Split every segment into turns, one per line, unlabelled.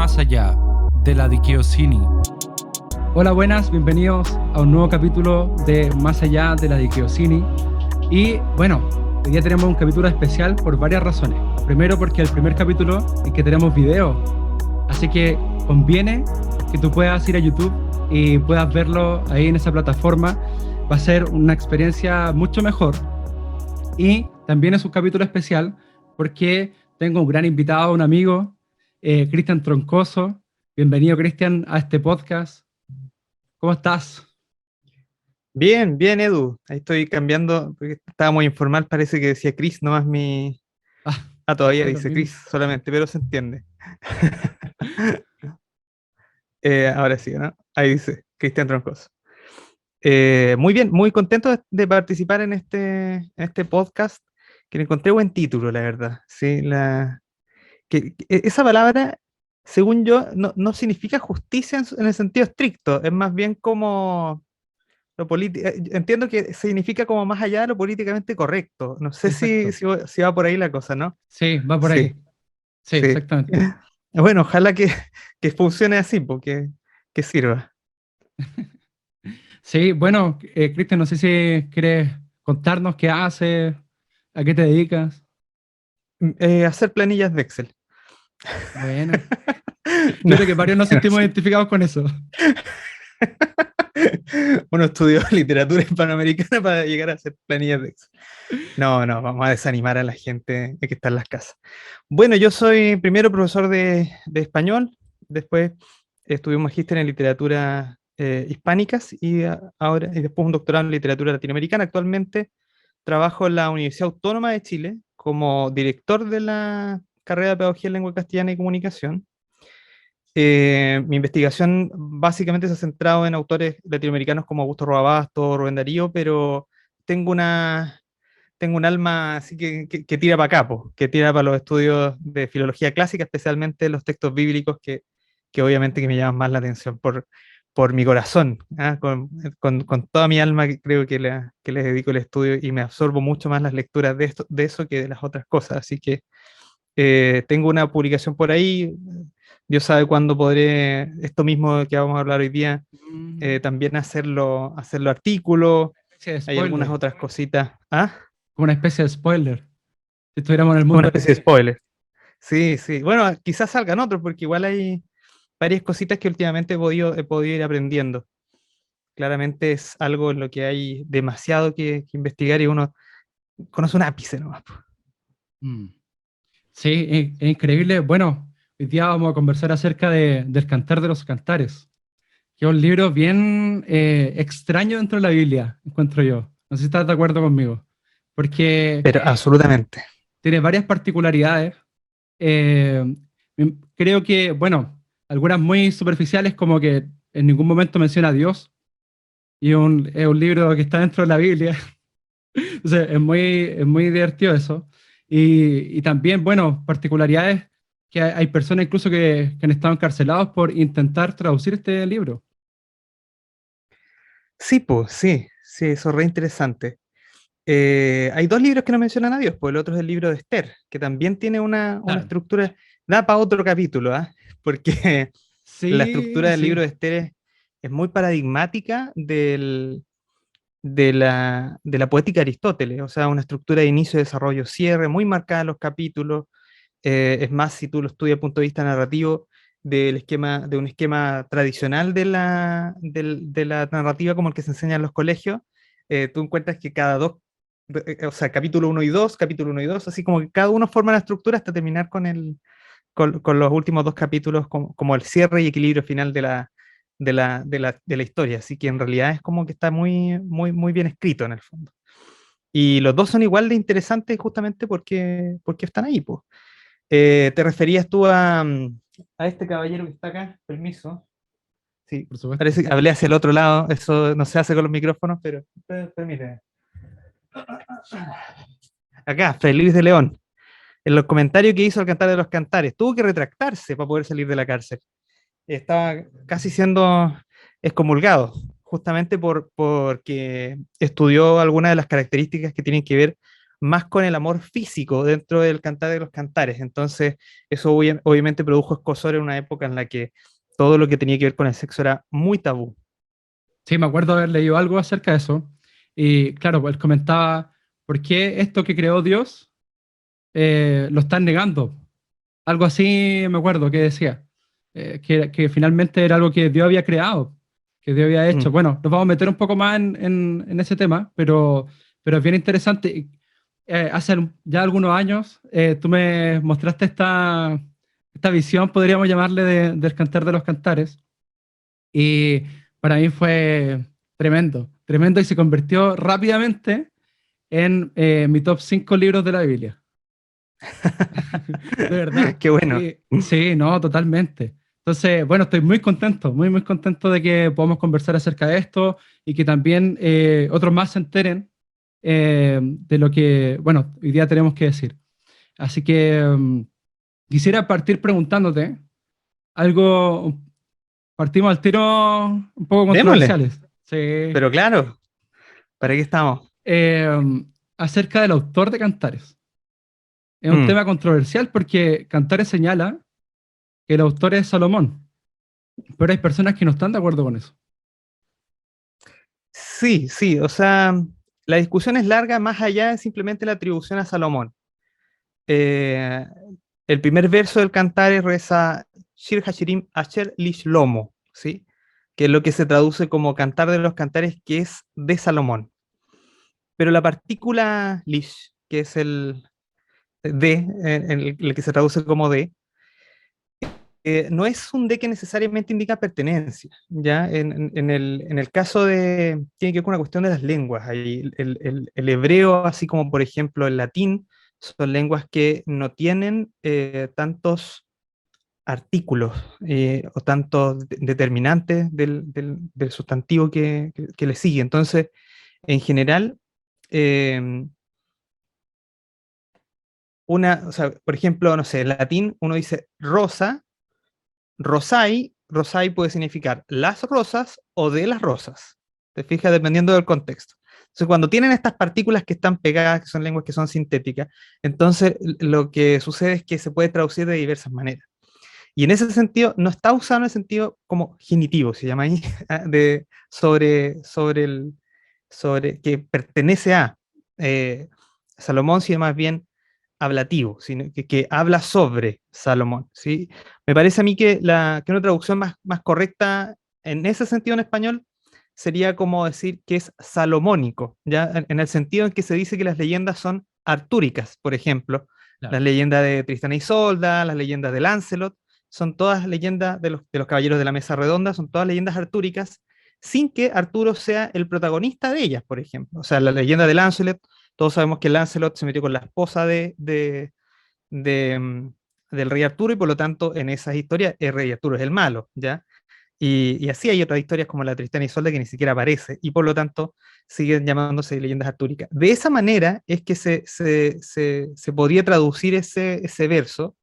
más allá de la Dikaiosini.
Hola, buenas, bienvenidos a un nuevo capítulo de Más allá de la Dikaiosini. Y bueno, hoy día tenemos un capítulo especial por varias razones. Primero, porque es el primer capítulo en que tenemos video, así que conviene que tú puedas ir a YouTube y puedas verlo ahí en esa plataforma. Va a ser una experiencia mucho mejor. Y también es un capítulo especial porque tengo un gran invitado, un amigo, Cristian Troncoso. Bienvenido, Cristian, a este podcast. ¿Cómo estás?
Bien, bien, Edu. Ahí estoy cambiando, porque estaba muy informal, parece que decía Chris, nomás mi...
Ah,
todavía
fue lo
dice
mismo.
Chris solamente, pero se entiende. Ahora sí, ¿no? Ahí dice Cristian Troncoso. Muy bien, muy contento de participar en este podcast, que le encontré buen título, la verdad. Sí, esa palabra, según yo, no significa justicia en el sentido estricto, es más bien como entiendo que significa como más allá de lo políticamente correcto. No sé si,
Exacto.
si va por ahí la cosa, ¿no?
Sí, va por
Sí,
ahí. Sí,
sí.
exactamente.
Bueno, ojalá que funcione así, porque que sirva.
Sí, bueno, Cristian, no sé si quieres contarnos qué haces, a qué te dedicas.
Hacer planillas de Excel.
Bueno, yo
No,
creo que varios nos
no
sentimos
sé.
identificados con eso.
Uno estudió literatura hispanoamericana para llegar a hacer planillas de Excel. No, no, vamos a desanimar a la gente que está en las casas. Bueno, yo soy primero profesor de español, después estudié un magíster en literatura hispánicas y después un doctorado en literatura latinoamericana. Actualmente trabajo en la Universidad Autónoma de Chile como director de la carrera de Pedagogía en Lengua Castellana y Comunicación. Mi investigación básicamente se ha centrado en autores latinoamericanos como Augusto Roabasto, Rubén Darío, pero tengo una, tengo un alma así que tira para acá, po, que tira para los estudios de filología clásica, especialmente los textos bíblicos que obviamente que me llaman más la atención por mi corazón, ¿ah? Con toda mi alma que creo que les dedico el estudio y me absorbo mucho más las lecturas de eso que de las otras cosas. Así que tengo una publicación por ahí. Dios sabe cuándo podré, esto mismo que vamos a hablar hoy día,
Mm,
también hacerlo artículo.
especie de
Hay algunas
spoiler,
otras cositas. ¿Ah?
como una especie de spoiler. Si estuviéramos en el
Una
mundo
especie de
de...
spoiler. Sí, sí. Bueno, quizás salgan otros, porque igual hay varias cositas que últimamente he podido ir aprendiendo. Claramente es algo en lo que hay demasiado que investigar y uno conoce un ápice nomás, po.
Mm. Sí, es increíble. Bueno, hoy día vamos a conversar acerca del Cantar de los Cantares, que es un libro bien extraño dentro de la Biblia, encuentro yo. No sé si estás de acuerdo conmigo, porque
Pero absolutamente.
tiene varias particularidades. Eh, Creo que, bueno, algunas muy superficiales, como que en ningún momento menciona a Dios, y es un libro que está dentro de la Biblia. Entonces, es muy divertido eso. Y también, bueno, particularidades que hay personas incluso que han estado encarcelados por intentar traducir este libro.
Sí, pues, sí, sí, eso es re interesante. Hay dos libros que no mencionan a Dios, pues el otro es el libro de Esther, que también tiene una
Claro.
estructura, da para otro capítulo, ¿ah? Porque la estructura
Sí,
del libro
sí.
de Esther es muy paradigmática de la poética de Aristóteles, o sea, una estructura de inicio, desarrollo, cierre, muy marcada en los capítulos. Es más, si tú lo estudias desde el punto de vista narrativo, de un esquema tradicional de la narrativa como el que se enseña en los colegios, tú encuentras que cada dos, o sea, capítulo uno y 2 así como que cada uno forma la estructura hasta terminar con los últimos dos capítulos como el cierre y equilibrio final de la historia. Así que en realidad es como que está muy, muy, muy bien escrito en el fondo. Y los dos son igual de interesantes justamente porque están ahí, pues. ¿Te referías tú a este caballero que está acá? Permiso. Sí,
Por supuesto.
parece que hablé hacia el otro lado. Eso no se hace con los micrófonos, pero permíteme. Acá, Feliz de León. En los comentarios que hizo al Cantar de los Cantares, tuvo que retractarse para poder salir de la cárcel. Estaba casi siendo excomulgado, justamente porque estudió algunas de las características que tienen que ver más con el amor físico dentro del Cantar de los Cantares. Entonces, eso obviamente produjo escozor en una época en la que todo lo que tenía que ver con el sexo era muy tabú.
Sí, me acuerdo haber leído algo acerca de eso. Y claro, pues él comentaba, ¿por qué esto que creó Dios lo están negando? Algo así me acuerdo que decía, que finalmente era algo que Dios había creado, que Dios había hecho.
Mm.
Bueno, nos vamos a meter un poco más en ese tema, pero es bien interesante. Hace ya algunos años tú me mostraste esta visión, podríamos llamarle, del Cantar de los Cantares, y para mí fue tremendo, tremendo, y se convirtió rápidamente en mi top 5 libros de la Biblia. De verdad.
Qué bueno.
Sí, no, totalmente. Entonces, bueno, estoy muy contento, muy, muy contento de que podamos conversar acerca de esto y que también otros más se enteren de lo que, bueno, hoy día tenemos que decir. Así que quisiera partir preguntándote algo, partimos al tiro un poco
Démosle,
controversiales. Sí.
pero claro, ¿para qué estamos?
Acerca del autor de Cantares. Es un
Mm.
tema controversial porque Cantares señala que el autor es Salomón, pero hay personas que no están de acuerdo con eso.
Sí, sí, o sea, la discusión es larga más allá de simplemente la atribución a Salomón. Eh, el primer verso del Cantares reza Shir Hashirim Asher Lish Lomo, ¿sí? Que es lo que se traduce como Cantar de los Cantares, que es de Salomón. Pero la partícula Lish, que es el de, en el que se traduce como de, no es un de que necesariamente indica pertenencia, ¿ya? En el caso de, tiene que ver con una cuestión de las lenguas, ahí el hebreo, así como por ejemplo el latín, son lenguas que no tienen tantos artículos o tantos determinantes del sustantivo que le sigue. Entonces, en general, eh, o sea, por ejemplo, no sé, en latín uno dice rosa. Rosai, rosai puede significar las rosas o de las rosas. Te fijas, dependiendo del contexto. Entonces, cuando tienen estas partículas que están pegadas, que son lenguas que son sintéticas, entonces lo que sucede es que se puede traducir de diversas maneras. Y en ese sentido, no está usado en el sentido como genitivo, se llama ahí, sobre que pertenece a. Salomón, sino más bien hablativo, sino que habla sobre Salomón, ¿sí? Me parece a mí que una traducción más correcta en ese sentido en español sería como decir que es salomónico, ¿ya? En el sentido en que se dice que las leyendas son artúricas, por ejemplo,
Claro.
las leyendas de Tristán y Isolda, las leyendas de Lancelot, son todas leyendas de los caballeros de la mesa redonda, son todas leyendas artúricas, sin que Arturo sea el protagonista de ellas, por ejemplo. O sea, la leyenda de Lancelot, todos sabemos que Lancelot se metió con la esposa de, mm, del rey Arturo y por lo tanto en esas historias el rey Arturo es el malo, ¿ya? Y así hay otras historias como la Tristana y Isolda que ni siquiera aparece y por lo tanto siguen llamándose leyendas artúricas. De esa manera es que se podría traducir ese verso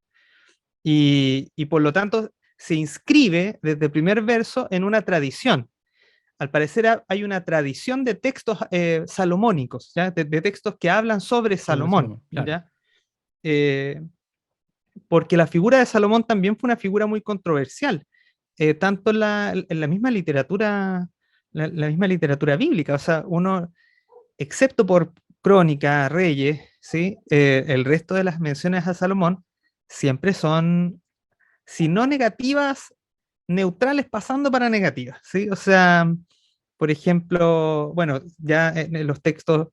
y por lo tanto se inscribe desde el primer verso en una tradición. Al parecer hay una tradición de textos salomónicos, ¿ya? De textos que hablan sobre
Sobre
Salomón,
Salomón, claro.
¿ya? Eh, porque la figura de Salomón también fue una figura muy controversial, tanto en la misma literatura, la misma literatura bíblica, o sea, uno, excepto por Crónica, Reyes, ¿sí? El resto de las menciones a Salomón siempre son, si no negativas, neutrales pasando para negativas, ¿sí? O sea, por ejemplo, bueno, ya en los textos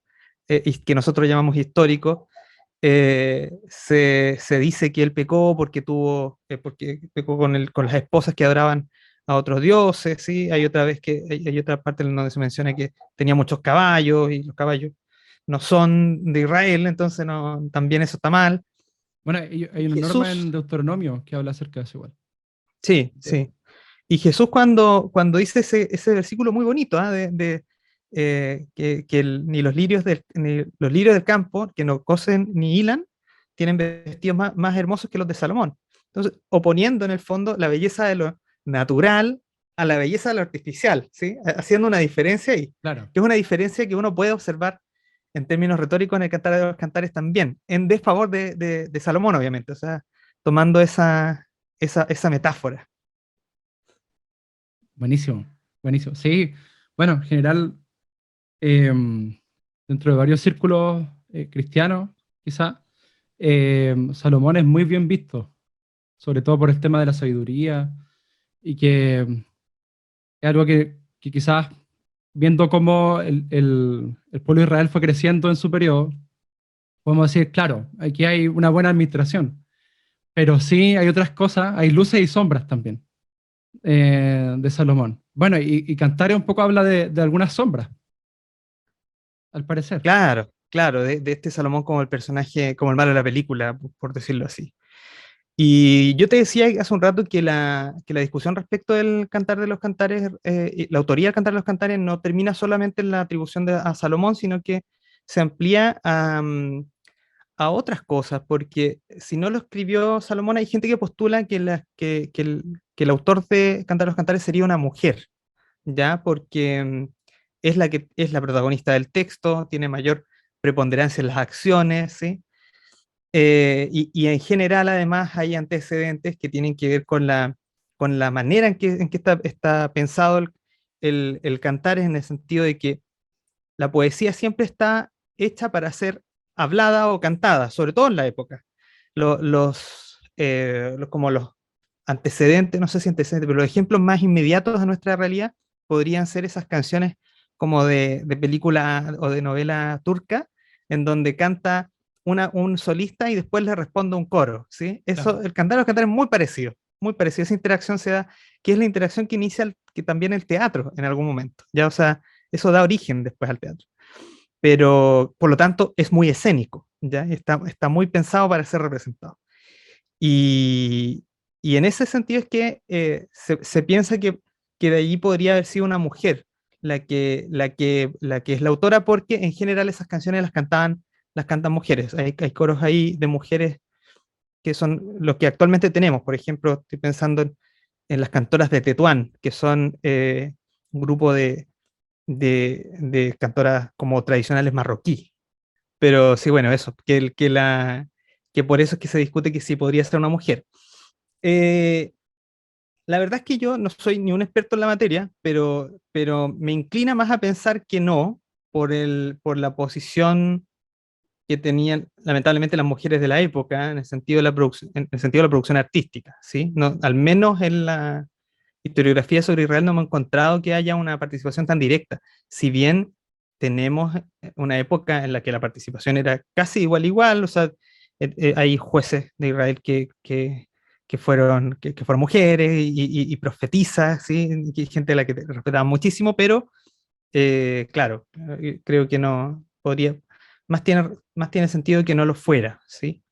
que nosotros llamamos históricos, se dice que él pecó porque pecó con las esposas que adoraban a otros dioses, ¿sí? Hay otra vez hay otra parte en donde se menciona que tenía muchos caballos y los caballos no son de Israel, entonces no, también eso está mal.
Bueno, hay
Y
una norma
Jesús,
en Deuteronomio que habla acerca de eso igual.
sí,
Sí.
sí. Y Jesús cuando dice ese versículo muy bonito, ¿ah? Que ni los lirios del campo, que no cosen ni hilan, tienen vestidos más hermosos que los de Salomón. Entonces, oponiendo en el fondo la belleza de lo natural a la belleza de lo artificial, ¿sí? Haciendo una diferencia ahí,
Claro.
que es una diferencia que uno puede observar en términos retóricos en el Cantar de los Cantares también, en desfavor de Salomón, obviamente, o sea, tomando esa metáfora.
Buenísimo, buenísimo. Sí, bueno, en general, dentro de varios círculos cristianos, quizá, Salomón es muy bien visto, sobre todo por el tema de la sabiduría, y que es algo que quizás viendo cómo el pueblo de Israel fue creciendo en su periodo, podemos decir, claro, aquí hay una buena administración, pero sí hay otras cosas, hay luces y sombras también de Salomón. Bueno, y Cantares un poco habla de algunas sombras, al parecer.
Claro, claro, de este Salomón como el personaje, como el malo de la película, por decirlo así. Y yo te decía hace un rato que la discusión respecto del Cantar de los Cantares, y la autoría del Cantar de los Cantares no termina solamente en la atribución a Salomón, sino que se amplía a otras cosas, porque si no lo escribió Salomón, hay gente que postula que el autor de Cantar de los Cantares sería una mujer, ¿ya? Porque es la que es la protagonista del texto, tiene mayor preponderancia en las acciones, ¿sí? Y en general, además, hay antecedentes que tienen que ver con la manera en que está pensado el cantar, en el sentido de que la poesía siempre está hecha para ser hablada o cantada, sobre todo en la época. Como los antecedentes, no sé si antecedentes, pero los ejemplos más inmediatos a nuestra realidad podrían ser esas canciones como de película o de novela turca, en donde canta un solista y después le responde un coro, ¿sí?
Claro.
Eso, el cantar, los cantares es muy parecido, muy parecido. Esa interacción se da, que es la interacción que inicia que también el teatro en algún momento, ¿ya? O sea, eso da origen después al teatro. Pero, por lo tanto, es muy escénico, ¿ya? Está muy pensado para ser representado. Y, y en ese sentido es que se piensa que de allí podría haber sido una mujer la que es la autora, porque en general esas canciones las cantan mujeres. Hay coros ahí de mujeres que son los que actualmente tenemos. Por ejemplo, estoy pensando en las cantoras de Tetuán, que son un grupo de cantoras como tradicionales marroquí. Pero sí, bueno, eso, que por eso es que se discute que sí podría ser una mujer. Eh, la verdad es que yo no soy ni un experto en la materia, pero me inclina más a pensar que no, por la posición que tenían lamentablemente las mujeres de la época en el sentido de la producción, en el sentido de la producción artística, ¿sí? No, al menos en la historiografía sobre Israel no hemos encontrado que haya una participación tan directa, si bien tenemos una época en la que la participación era casi igual, o sea, hay jueces de Israel que fueron mujeres y profetizas, ¿sí? Y hay gente a la que respetaba muchísimo, pero claro, creo que no podría, más tiene sentido que no lo fuera, ¿sí?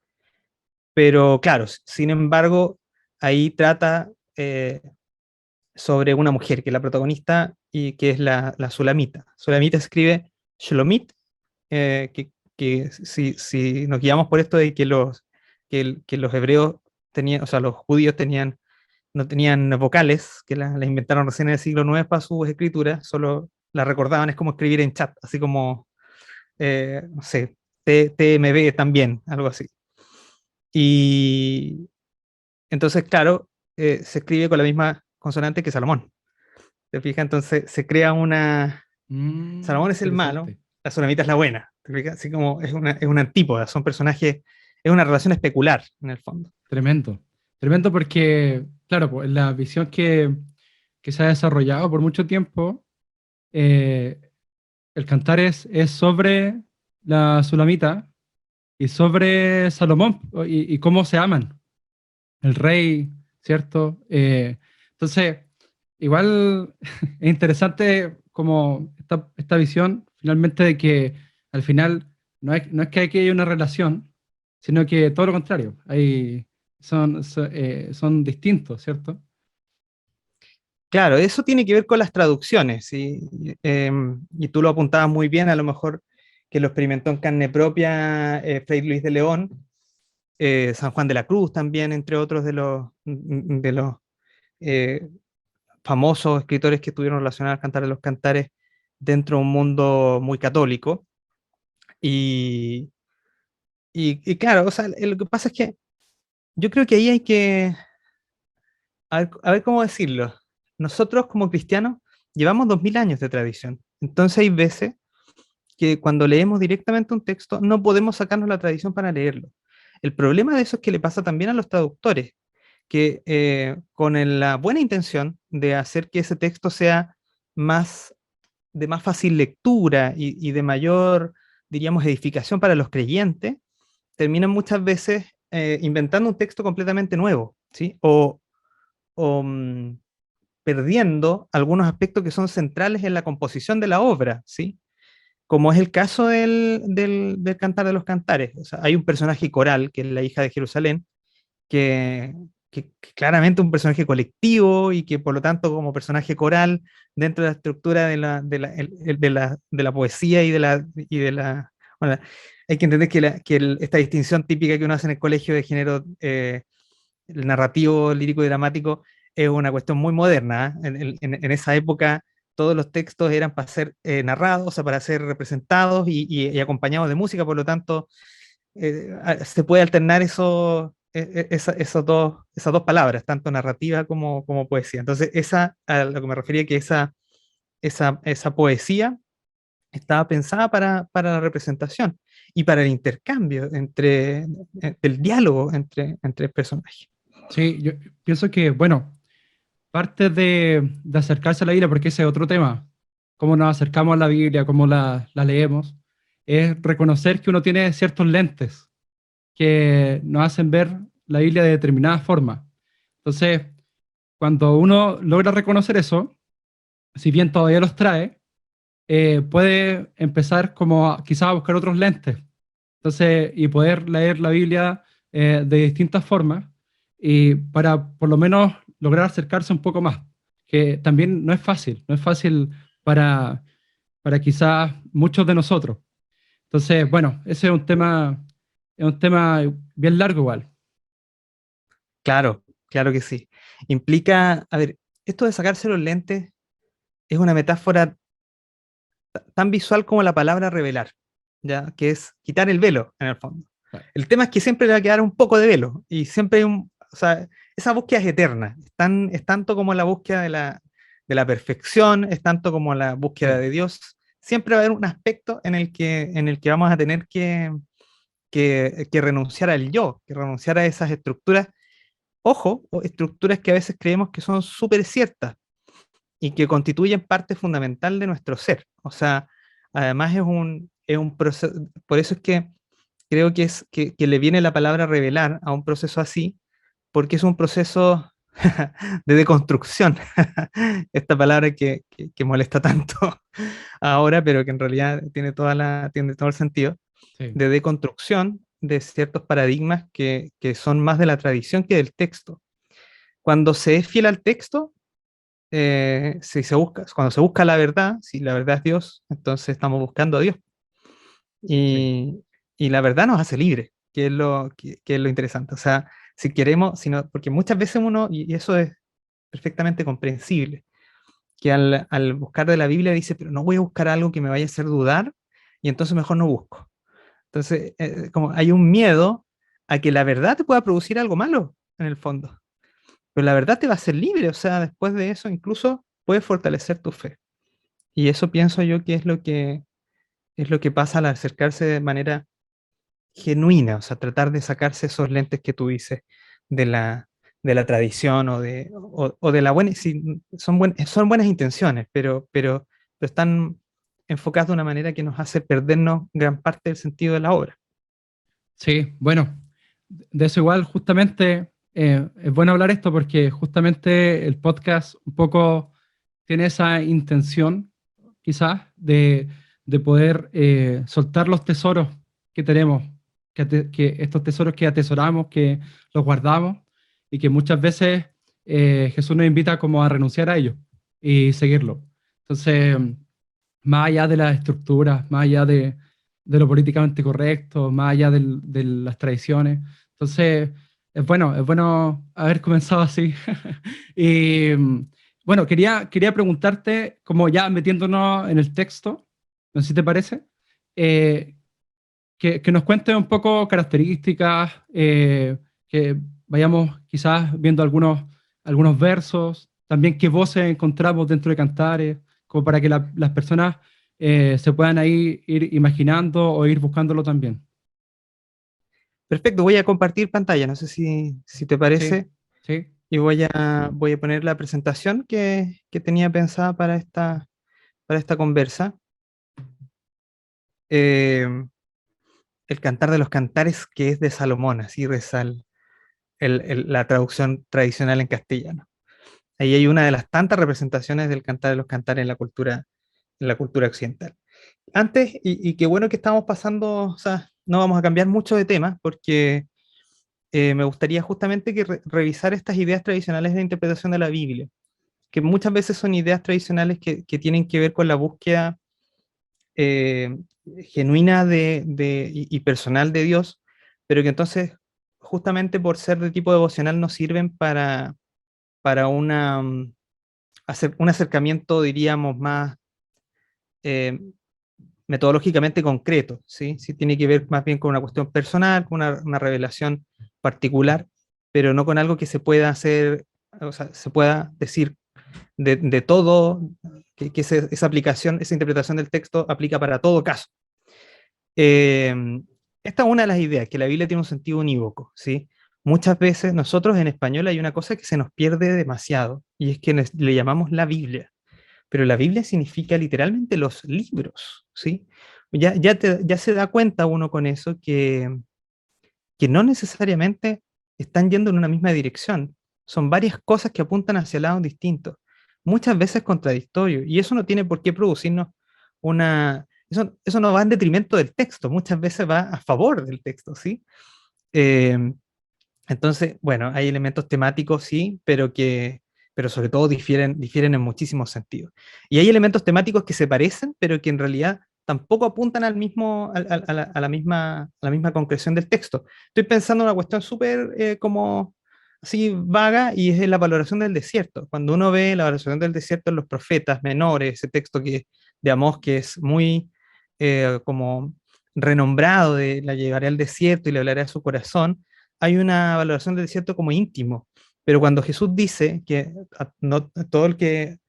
Pero claro, sin embargo, ahí trata sobre una mujer que es la protagonista y que es la Sulamita. Sulamita se escribe Shlomit, que si nos guiamos por esto de que los hebreos tenían, o sea, los judíos no tenían vocales, que las inventaron recién en el siglo IX para sus escrituras, solo la recordaban, es como escribir en chat, así como, no sé, TMB también, algo así. Y entonces, claro, se escribe con la misma consonante que Salomón. ¿Te fijas? Entonces se crea Salomón es el malo,
Interesante.
la Sulamita es la buena. ¿Te fijas? Así como es una antípoda, son personajes, es una relación especular en el fondo.
Tremendo. Tremendo porque, claro, pues, la visión que se ha desarrollado por mucho tiempo, eh, el cantar es sobre la Sulamita y sobre Salomón y cómo se aman. El rey, ¿cierto? Entonces, igual es interesante como esta visión finalmente de que al final no es que aquí haya una relación, sino que todo lo contrario, son distintos, ¿cierto?
Claro, eso tiene que ver con las traducciones, ¿sí? Y tú lo apuntabas muy bien, a lo mejor que lo experimentó en carne propia Fray Luis de León, San Juan de la Cruz también, entre otros de los eh, famosos escritores que estuvieron relacionados al Cantar de los Cantares dentro de un mundo muy católico. Y, y claro, o sea, lo que pasa es que yo creo que ahí hay que, a ver cómo decirlo. Nosotros como cristianos llevamos 2000 años de tradición. Entonces hay veces que cuando leemos directamente un texto no podemos sacarnos la tradición para leerlo. El problema de eso es que le pasa también a los traductores, que con la buena intención de hacer que ese texto sea más, de más fácil lectura y de mayor, diríamos, edificación para los creyentes, terminan muchas veces inventando un texto completamente nuevo, ¿sí? O perdiendo algunos aspectos que son centrales en la composición de la obra, ¿sí? Como es el caso del Cantar de los Cantares. O sea, hay un personaje coral, que es la hija de Jerusalén, que, que claramente es un personaje colectivo y que por lo tanto como personaje coral, dentro de la estructura de la poesía bueno, hay que entender que, esta distinción típica que uno hace en el colegio de género el narrativo lírico y dramático es una cuestión muy moderna. ¿Eh? En esa época todos los textos eran para ser narrados, o sea, para ser representados y acompañados de música, por lo tanto, se puede alternar esas dos palabras, tanto narrativa como poesía. Entonces, a lo que me refería que esa poesía estaba pensada para la representación y para el intercambio el diálogo entre personajes.
Sí, yo pienso que, bueno, parte de acercarse a la Biblia, porque ese es otro tema, cómo nos acercamos a la Biblia, cómo la leemos, es reconocer que uno tiene ciertos lentes que nos hacen ver la Biblia de determinada forma. Entonces, cuando uno logra reconocer eso, si bien todavía los trae, puede empezar como quizás a buscar otros lentes. Entonces, y poder leer la Biblia de distintas formas y para por lo menos lograr acercarse un poco más, que también no es fácil para, para quizás muchos de nosotros. Entonces, bueno, ese es un tema bien largo igual.
Claro, claro que sí. Implica, a ver, esto de sacarse los lentes es una metáfora tan visual como la palabra revelar, ¿ya? Que es quitar el velo, en el fondo. El tema es que siempre le va a quedar un poco de velo, y siempre hay o sea, esa búsqueda es eterna, es tanto como la búsqueda de la perfección, es tanto como la búsqueda
Sí,
de Dios. Siempre va a haber un aspecto en el que vamos a tener que renunciar al yo, que renunciar a esas estructuras, ojo, o estructuras que a veces creemos que son súper ciertas, y que constituyen parte fundamental de nuestro ser. O sea, además es un proceso, por eso es que creo que le viene la palabra revelar a un proceso así, porque es un proceso de deconstrucción. Esta palabra que molesta tanto ahora, pero que en realidad tiene todo el sentido,
sí,
de deconstrucción de ciertos paradigmas que son más de la tradición que del texto. Cuando se es fiel al texto, si cuando se busca la verdad, si la verdad es Dios, entonces estamos buscando a Dios.
sí,
Y, y la verdad nos hace libres, que es lo interesante. O sea, si queremos, porque muchas veces y eso es perfectamente comprensible, que al buscar de la Biblia dice, pero no voy a buscar algo que me vaya a hacer dudar, y entonces mejor no busco. Entonces, como hay un miedo a que la verdad te pueda producir algo malo, en el fondo. Pero la verdad te va a hacer libre, o sea, después de eso incluso puedes fortalecer tu fe. Y eso pienso yo que es lo que pasa al acercarse de manera genuina, o sea, tratar de sacarse esos lentes que tú dices de la tradición o de la buena, sí, son buenas intenciones, pero están enfocadas de una manera que nos hace perdernos gran parte del sentido de la obra.
sí. Bueno, de eso igual justamente es bueno hablar esto porque justamente el podcast un poco tiene esa intención quizás de poder soltar los tesoros que tenemos, que estos tesoros que atesoramos, que los guardamos y que muchas veces Jesús nos invita como a renunciar a ellos y seguirlo. Entonces, más allá de las estructuras, más allá de lo políticamente correcto, más allá de las tradiciones. Entonces, es bueno haber comenzado así. Y bueno, quería preguntarte, como ya metiéndonos en el texto, no sé si te parece, eh, que nos cuente un poco características, que vayamos quizás viendo algunos versos, también qué voces encontramos dentro de Cantares, como para que las personas se puedan ahí ir imaginando o ir buscándolo también.
Perfecto, voy a compartir pantalla, no sé si te
Sí,
parece,
sí,
y voy a poner la presentación que tenía pensada para esta conversa. Eh, el Cantar de los Cantares, que es de Salomón, así reza la traducción tradicional en castellano. Ahí hay una de las tantas representaciones del Cantar de los Cantares en la cultura occidental. Antes, y qué bueno que estamos pasando, o sea, no vamos a cambiar mucho de tema, porque me gustaría justamente que revisar estas ideas tradicionales de interpretación de la Biblia, que muchas veces son ideas tradicionales que tienen que ver con la búsqueda eh, genuina y personal de Dios, pero que entonces, justamente por ser de tipo devocional, nos sirven para un acercamiento, diríamos, más eh, metodológicamente concreto, ¿sí? Sí tiene que ver más bien con una cuestión personal, con una revelación particular, pero no con algo que se pueda hacer, o sea, se pueda decir de todo, que esa aplicación, esa interpretación del texto aplica para todo caso. Eh, Esta es una de las ideas, que la Biblia tiene un sentido unívoco, ¿sí? Muchas veces nosotros en español hay una cosa que se nos pierde demasiado, y es que le llamamos la Biblia, pero la Biblia significa literalmente los libros, ¿sí? Ya se da cuenta uno con eso que no necesariamente están yendo en una misma dirección. Son varias cosas que apuntan hacia lados distintos, muchas veces contradictorios, y eso no tiene por qué producirnos eso no va en detrimento del texto, muchas veces va a favor del texto, ¿sí? Eh, entonces, bueno, hay elementos temáticos, sí, pero sobre todo difieren en muchísimos sentidos. Y hay elementos temáticos que se parecen, pero que en realidad tampoco apuntan al mismo, a la misma concreción del texto. Estoy pensando en una cuestión súper como así vaga, y es la valoración del desierto. Cuando uno ve la valoración del desierto en los profetas menores, ese texto de Amós que es muy como renombrado, de la llevaré al desierto y le hablaré a su corazón, hay una valoración del desierto como íntimo, pero cuando Jesús dice que no, todo el que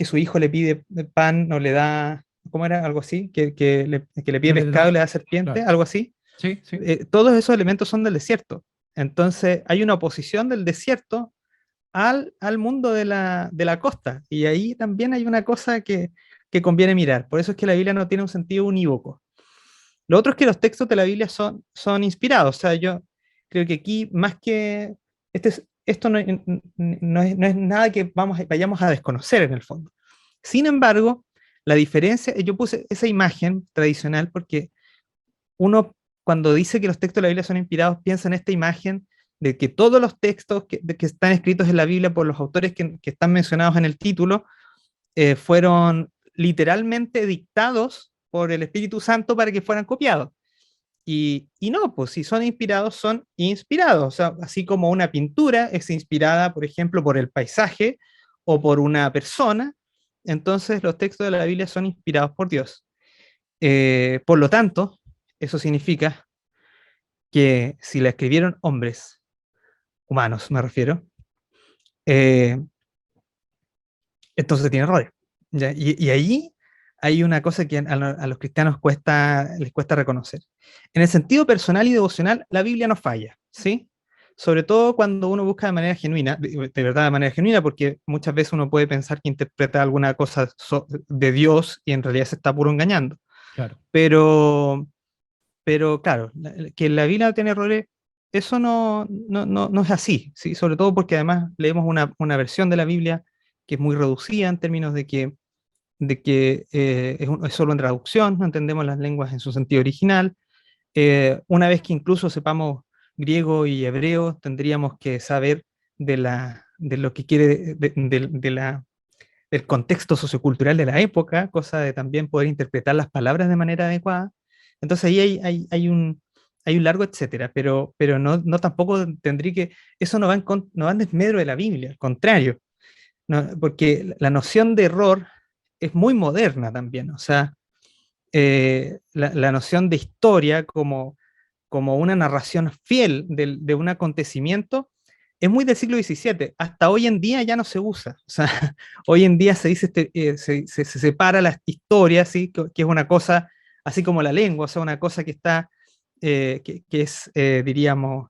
su hijo le pide pan no le da, ¿cómo era? Algo así, que le pide
no le
pescado y
da,
le da serpiente,
claro.
algo así.
Sí, sí.
Todos esos elementos son del desierto. Entonces hay una oposición del desierto al mundo de la costa, y ahí también hay una cosa que conviene mirar. Por eso es que la Biblia no tiene un sentido unívoco. Lo otro es que los textos de la Biblia son inspirados. O sea, yo creo que aquí, más que esto no es nada que vayamos a desconocer en el fondo. Sin embargo, la diferencia, yo puse esa imagen tradicional porque uno, cuando dice que los textos de la Biblia son inspirados, piensa en esta imagen de que todos los textos que están escritos en la Biblia por los autores que están mencionados en el título fueron literalmente dictados por el Espíritu Santo para que fueran copiados. Y no, pues si son inspirados, son inspirados. O sea, así como una pintura es inspirada, por ejemplo, por el paisaje o por una persona, entonces los textos de la Biblia son inspirados por Dios. Por lo tanto, eso significa que si la escribieron hombres, humanos me refiero, eh, entonces tiene errores. ¿Ya? Y ahí hay una cosa que a los cristianos les cuesta reconocer. En el sentido personal y devocional, la Biblia no falla, ¿sí? Sobre todo cuando uno busca de manera genuina, de verdad de manera genuina, porque muchas veces uno puede pensar que interpreta alguna cosa de Dios y en realidad se está puro engañando.
Claro.
Pero, pero claro, que la Biblia tiene errores, eso no es así, ¿sí? Sobre todo porque además leemos una versión de la Biblia que es muy reducida en términos de que es solo en traducción, no entendemos las lenguas en su sentido original. Una vez que incluso sepamos griego y hebreo, tendríamos que saber de lo que quiere, del contexto sociocultural de la época, cosa de también poder interpretar las palabras de manera adecuada. Entonces ahí hay un largo etcétera, pero no tampoco tendría que, eso no va en desmedro de la Biblia, al contrario, porque la noción de error es muy moderna también. O sea, la noción de historia como una narración fiel de un acontecimiento es muy del siglo XVII. Hasta hoy en día ya no se usa. O sea, hoy en día se dice, se separa la historia, ¿sí? Que es una cosa, así como la lengua, o sea, una cosa que está, que es, diríamos,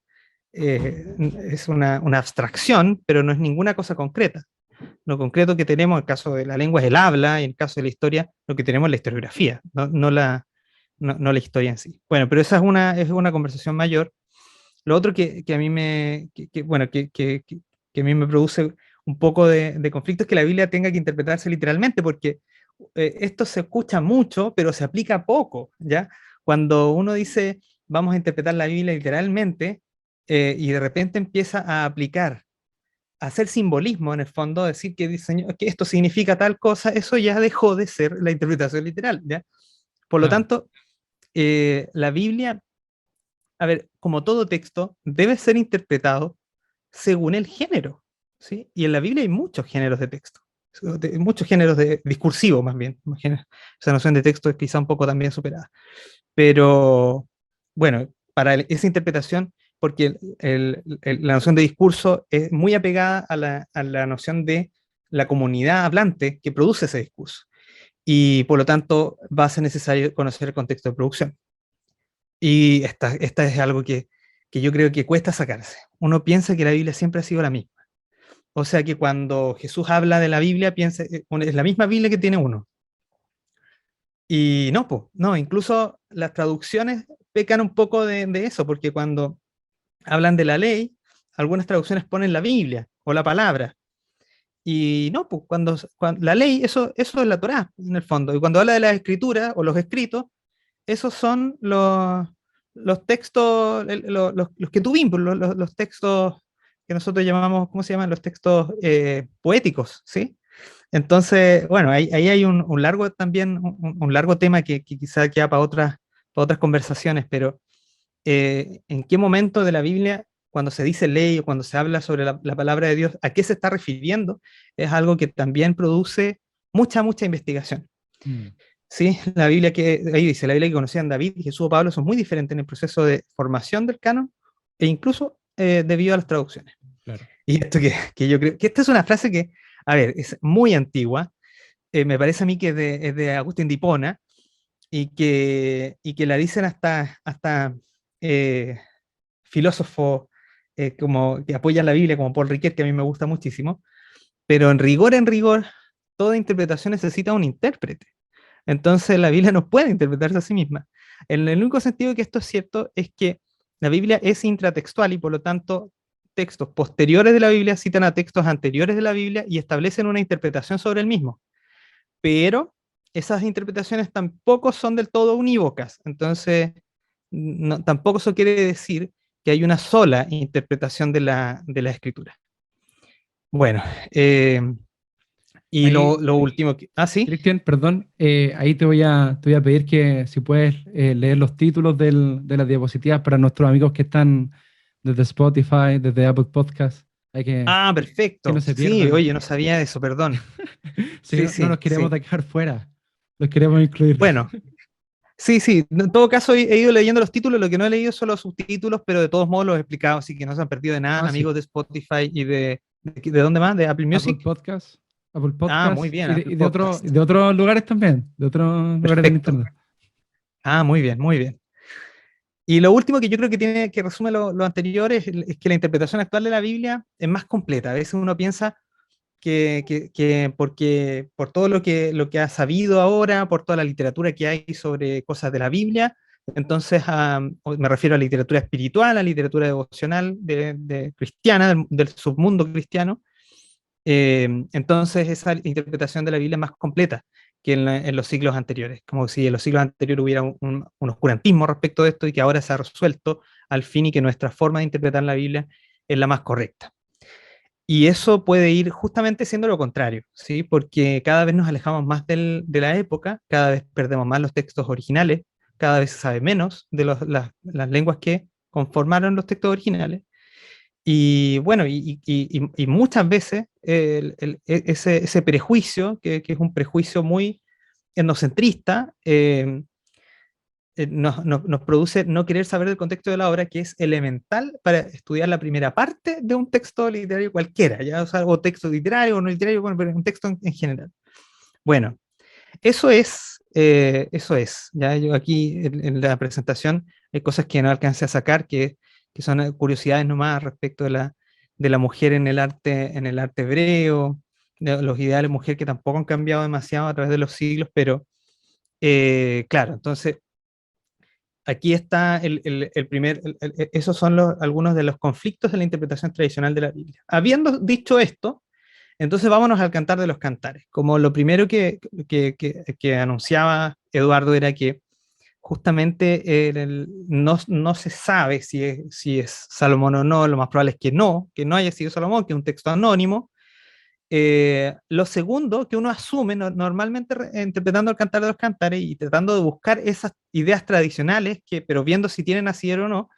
es una abstracción, pero no es ninguna cosa concreta. Lo concreto que tenemos en el caso de la lengua es el habla, y en el caso de la historia, lo que tenemos es la historiografía, no la historia en sí. Bueno, pero esa es una conversación mayor. Lo otro que a mí bueno, que a mí me produce un poco de conflicto es que la Biblia tenga que interpretarse literalmente, porque esto se escucha mucho, pero se aplica poco, ¿ya? Cuando uno dice, vamos a interpretar la Biblia literalmente, y de repente empieza a aplicar, a hacer simbolismo en el fondo, decir que esto significa tal cosa, eso ya dejó de ser la interpretación literal, ¿ya? Por lo
Claro.
tanto, la Biblia, a ver, como todo texto, debe ser interpretado según el género, ¿sí? Y en la Biblia hay muchos géneros de texto, muchos géneros de discursivo más bien. Esa noción de texto es quizá un poco también superada. Pero, bueno, para esa interpretación, porque la noción de discurso es muy apegada a la noción de la comunidad hablante que produce ese discurso. Y por lo tanto va a ser necesario conocer el contexto de producción. Y esta es algo que yo creo que cuesta sacarse. Uno piensa que la Biblia siempre ha sido la misma. O sea que cuando Jesús habla de la Biblia, piensa, es la misma Biblia que tiene uno. Y no, pues, no, incluso las traducciones pecan un poco de eso, porque cuando hablan de la ley, algunas traducciones ponen la Biblia o la palabra. Y no, pues cuando la ley, eso es la Torá, en el fondo. Y cuando habla de la escritura o los escritos, esos son los textos, los que tuvimos, los textos que nosotros llamamos, ¿cómo se llaman? Los textos poéticos, ¿sí? Entonces, bueno, ahí hay un largo también, un largo tema que quizá queda para otras conversaciones, pero ¿en qué momento de la Biblia, cuando se dice ley o cuando se habla sobre la palabra de Dios, a qué se está refiriendo? Es algo que también produce mucha investigación.
Mm.
Sí, la Biblia ahí dice, la Biblia que conocían David y Jesús o Pablo son muy diferentes en el proceso de formación del canon e incluso debido a las traducciones.
Claro.
Y esto que yo creo que esta es una frase que, a ver, es muy antigua, me parece a mí que es de Agustín de Hipona y que la dicen hasta eh, filósofos como que apoyan la Biblia, como Paul Ricoeur, que a mí me gusta muchísimo, pero en rigor, toda interpretación necesita un intérprete. Entonces la Biblia no puede interpretarse a sí misma. En el único sentido que esto es cierto es que la Biblia es intratextual y por lo tanto textos posteriores de la Biblia citan a textos anteriores de la Biblia y establecen una interpretación sobre el mismo. Pero esas interpretaciones tampoco son del todo unívocas. Entonces, tampoco eso quiere decir que hay una sola interpretación de la escritura. Bueno, y
Ahí,
lo último que... Ah, sí.
Cristian, perdón, ahí te voy a pedir que si puedes leer los títulos de las diapositivas para nuestros amigos que están desde Spotify, desde Apple Podcast, hay
Ah,
que no
perfecto.
se
Sí,
pierdan.
oye, no sabía eso, perdón.
Si
Sí,
no
sí,
nos queremos
sí.
dejar fuera, los queremos incluir.
Bueno, sí, sí. En todo caso, he ido leyendo los títulos. Lo que no he leído son los subtítulos, pero de todos modos los he explicado, así que no se han perdido de nada,
Ah, sí.
amigos de Spotify y ¿de dónde más? ¿De Apple
Apple
Music?
Podcast, Apple
Ah, muy
Podcast
bien,
y de,
Apple
y de otro-
Podcast.
de otros lugares también, de otros lugares del
Perfecto.
internet.
Ah, muy bien, muy bien. Y lo último que yo creo que resume lo anterior es que la interpretación actual de la Biblia es más completa. A veces uno piensa que porque por todo lo que ha sabido ahora, por toda la literatura que hay sobre cosas de la Biblia, entonces me refiero a literatura espiritual, a literatura devocional de cristiana, del submundo cristiano, entonces esa interpretación de la Biblia es más completa que en los siglos anteriores, como si en los siglos anteriores hubiera un oscurantismo respecto de esto y que ahora se ha resuelto al fin y que nuestra forma de interpretar la Biblia es la más correcta. Y eso puede ir justamente siendo lo contrario, ¿sí? Porque cada vez nos alejamos más de la época, cada vez perdemos más los textos originales, cada vez se sabe menos de las lenguas que conformaron los textos originales. Y bueno, y muchas veces ese prejuicio, que es un prejuicio muy etnocentrista, nos produce no querer saber del contexto de la obra, que es elemental para estudiar la primera parte de un texto literario cualquiera, ya, o sea, o texto literario o no literario, bueno, pero un texto en general. Bueno, eso es, ya yo aquí en la presentación hay cosas que no alcancé a sacar, que son curiosidades nomás respecto de la mujer en el arte hebreo, de los ideales de mujer que tampoco han cambiado demasiado a través de los siglos, pero claro, entonces aquí está el primer, esos son algunos de los conflictos de la interpretación tradicional de la Biblia. Habiendo dicho esto, entonces vámonos al Cantar de los Cantares. Como lo primero que anunciaba Eduardo era que justamente no se sabe si es Salomón o no, lo más probable es que no haya sido Salomón, que es un texto anónimo. Lo segundo que uno asume normalmente interpretando el Cantar de los Cantares y tratando de buscar esas ideas tradicionales, pero viendo si tienen asidero o no,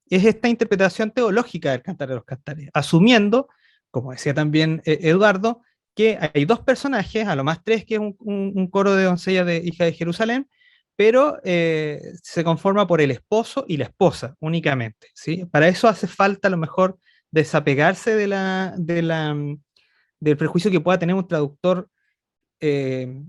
es esta interpretación teológica del Cantar de los Cantares, asumiendo, como decía también Eduardo, que hay dos personajes, a lo más tres, que es un coro de doncellas de hija de Jerusalén, pero se conforma por el esposo y la esposa únicamente, ¿sí? Para eso hace falta a lo mejor desapegarse del prejuicio que pueda tener un traductor eh,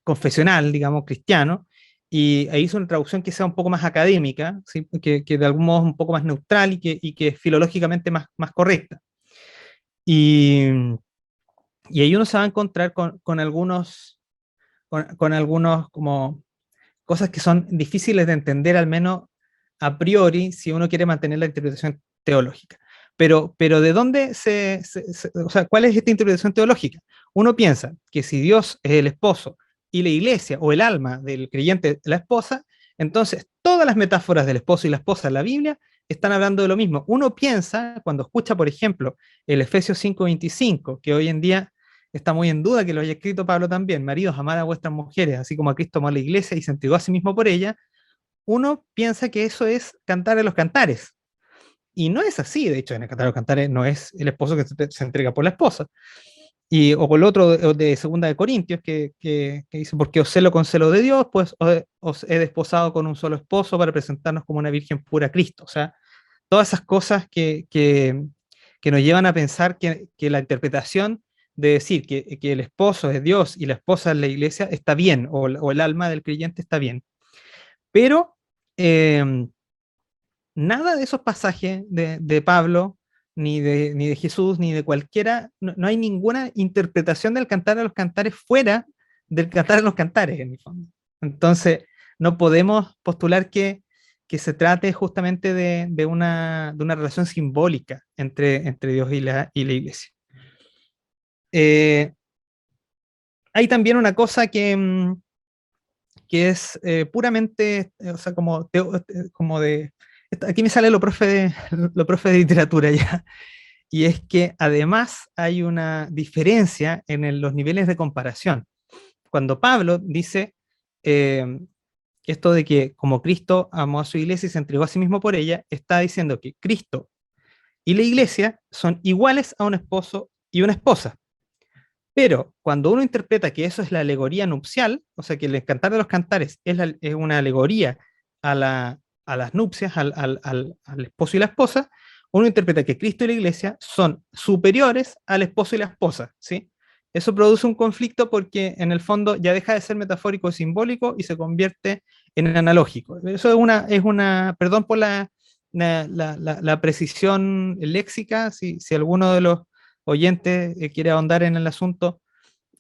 confesional, digamos, cristiano, y ahí hizo una traducción que sea un poco más académica, ¿sí? Que de algún modo es un poco más neutral y que es filológicamente más correcta. Y, y ahí uno se va a encontrar con algunos como cosas que son difíciles de entender, al menos a priori, si uno quiere mantener la interpretación teológica. Pero ¿de dónde o sea, cuál es esta interpretación teológica? Uno piensa que si Dios es el esposo y la iglesia o el alma del creyente la esposa, entonces todas las metáforas del esposo y la esposa en la Biblia están hablando de lo mismo. Uno piensa, cuando escucha, por ejemplo, el Efesios 5:25, que hoy en día está muy en duda que lo haya escrito Pablo también: maridos, amad a vuestras mujeres, así como a Cristo amó a la iglesia y se entregó a sí mismo por ella. Uno piensa que eso es cantar a los cantares. Y no es así, de hecho, en el Cantar de los Cantares no es el esposo que se entrega por la esposa. O por el otro de Segunda de Corintios, que dice: porque os celo con celo de Dios, pues os he desposado con un solo esposo para presentarnos como una virgen pura a Cristo. O sea, todas esas cosas que nos llevan a pensar que la interpretación de decir que el esposo es Dios y la esposa es la iglesia está bien, o el alma del creyente está bien. Pero eh, nada de esos pasajes de Pablo, ni de Jesús, ni de cualquiera, no hay ninguna interpretación del Cantar de los Cantares fuera del Cantar de los Cantares, en mi fondo. Entonces, no podemos postular que se trate justamente de una relación simbólica entre Dios y la iglesia. Hay también una cosa que es puramente, o sea, como de... Aquí me sale lo profe de literatura ya, y es que además hay una diferencia en los niveles de comparación. Cuando Pablo dice eh, esto de que como Cristo amó a su iglesia y se entregó a sí mismo por ella, está diciendo que Cristo y la iglesia son iguales a un esposo y una esposa. Pero cuando uno interpreta que eso es la alegoría nupcial, o sea, que el Cantar de los Cantares es una alegoría a las nupcias, al esposo y la esposa, uno interpreta que Cristo y la iglesia son superiores al esposo y la esposa, ¿sí? Eso produce un conflicto porque en el fondo ya deja de ser metafórico y simbólico y se convierte en analógico. Eso perdón por la precisión léxica, si alguno de los oyente quiere ahondar en el asunto,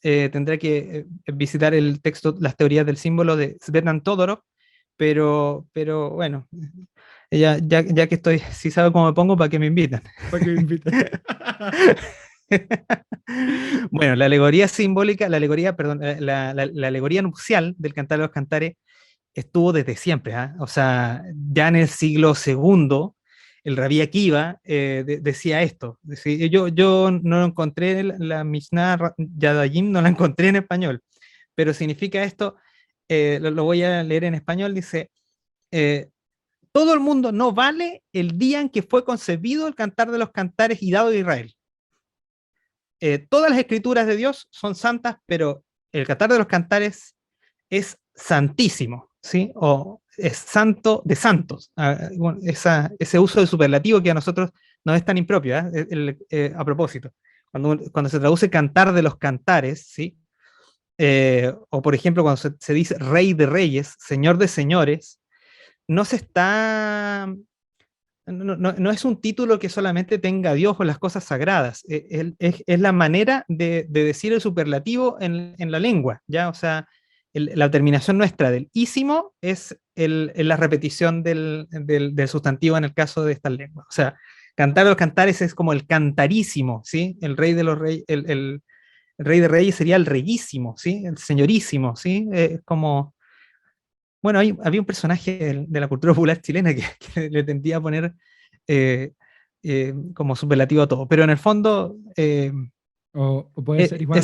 tendrá que visitar el texto Las teorías del símbolo de Svetlana Todorov, pero bueno, ya que estoy, si sabe cómo me pongo, ¿para qué me invitan?
¿Para qué me invitan?
Bueno, la alegoría simbólica, perdón, la alegoría nupcial del Cantar de los Cantares estuvo desde siempre, ¿eh? O sea, ya en el siglo segundo, el Rabí Akiva decía esto. Yo no lo encontré, la Mishnah Yadayim no la encontré en español, pero significa esto, lo voy a leer en español, dice, eh, todo el mundo no vale el día en que fue concebido el Cantar de los Cantares y dado a Israel. Todas las escrituras de Dios son santas, pero el Cantar de los Cantares es santísimo. ¿sí? O es santo de santos. Bueno, ese uso de superlativo que a nosotros no es tan impropio, a propósito. Cuando se traduce cantar de los cantares, ¿sí? O por ejemplo, cuando se dice rey de reyes, señor de señores, no se está no es un título que solamente tenga Dios o las cosas sagradas, es la manera de decir el superlativo en la lengua, ¿ya? O sea, la terminación nuestra del ísimo es la repetición del sustantivo en el caso de estas lenguas. O sea, cantar a los cantares es como el cantarísimo, ¿sí? El rey de los reyes, el rey de reyes sería el reyísimo, ¿sí? El señorísimo, ¿sí? Como bueno, había un personaje de la cultura popular chilena que le tendía a poner eh, como superlativo a todo, pero en el fondo
O puede ser
es,
igual,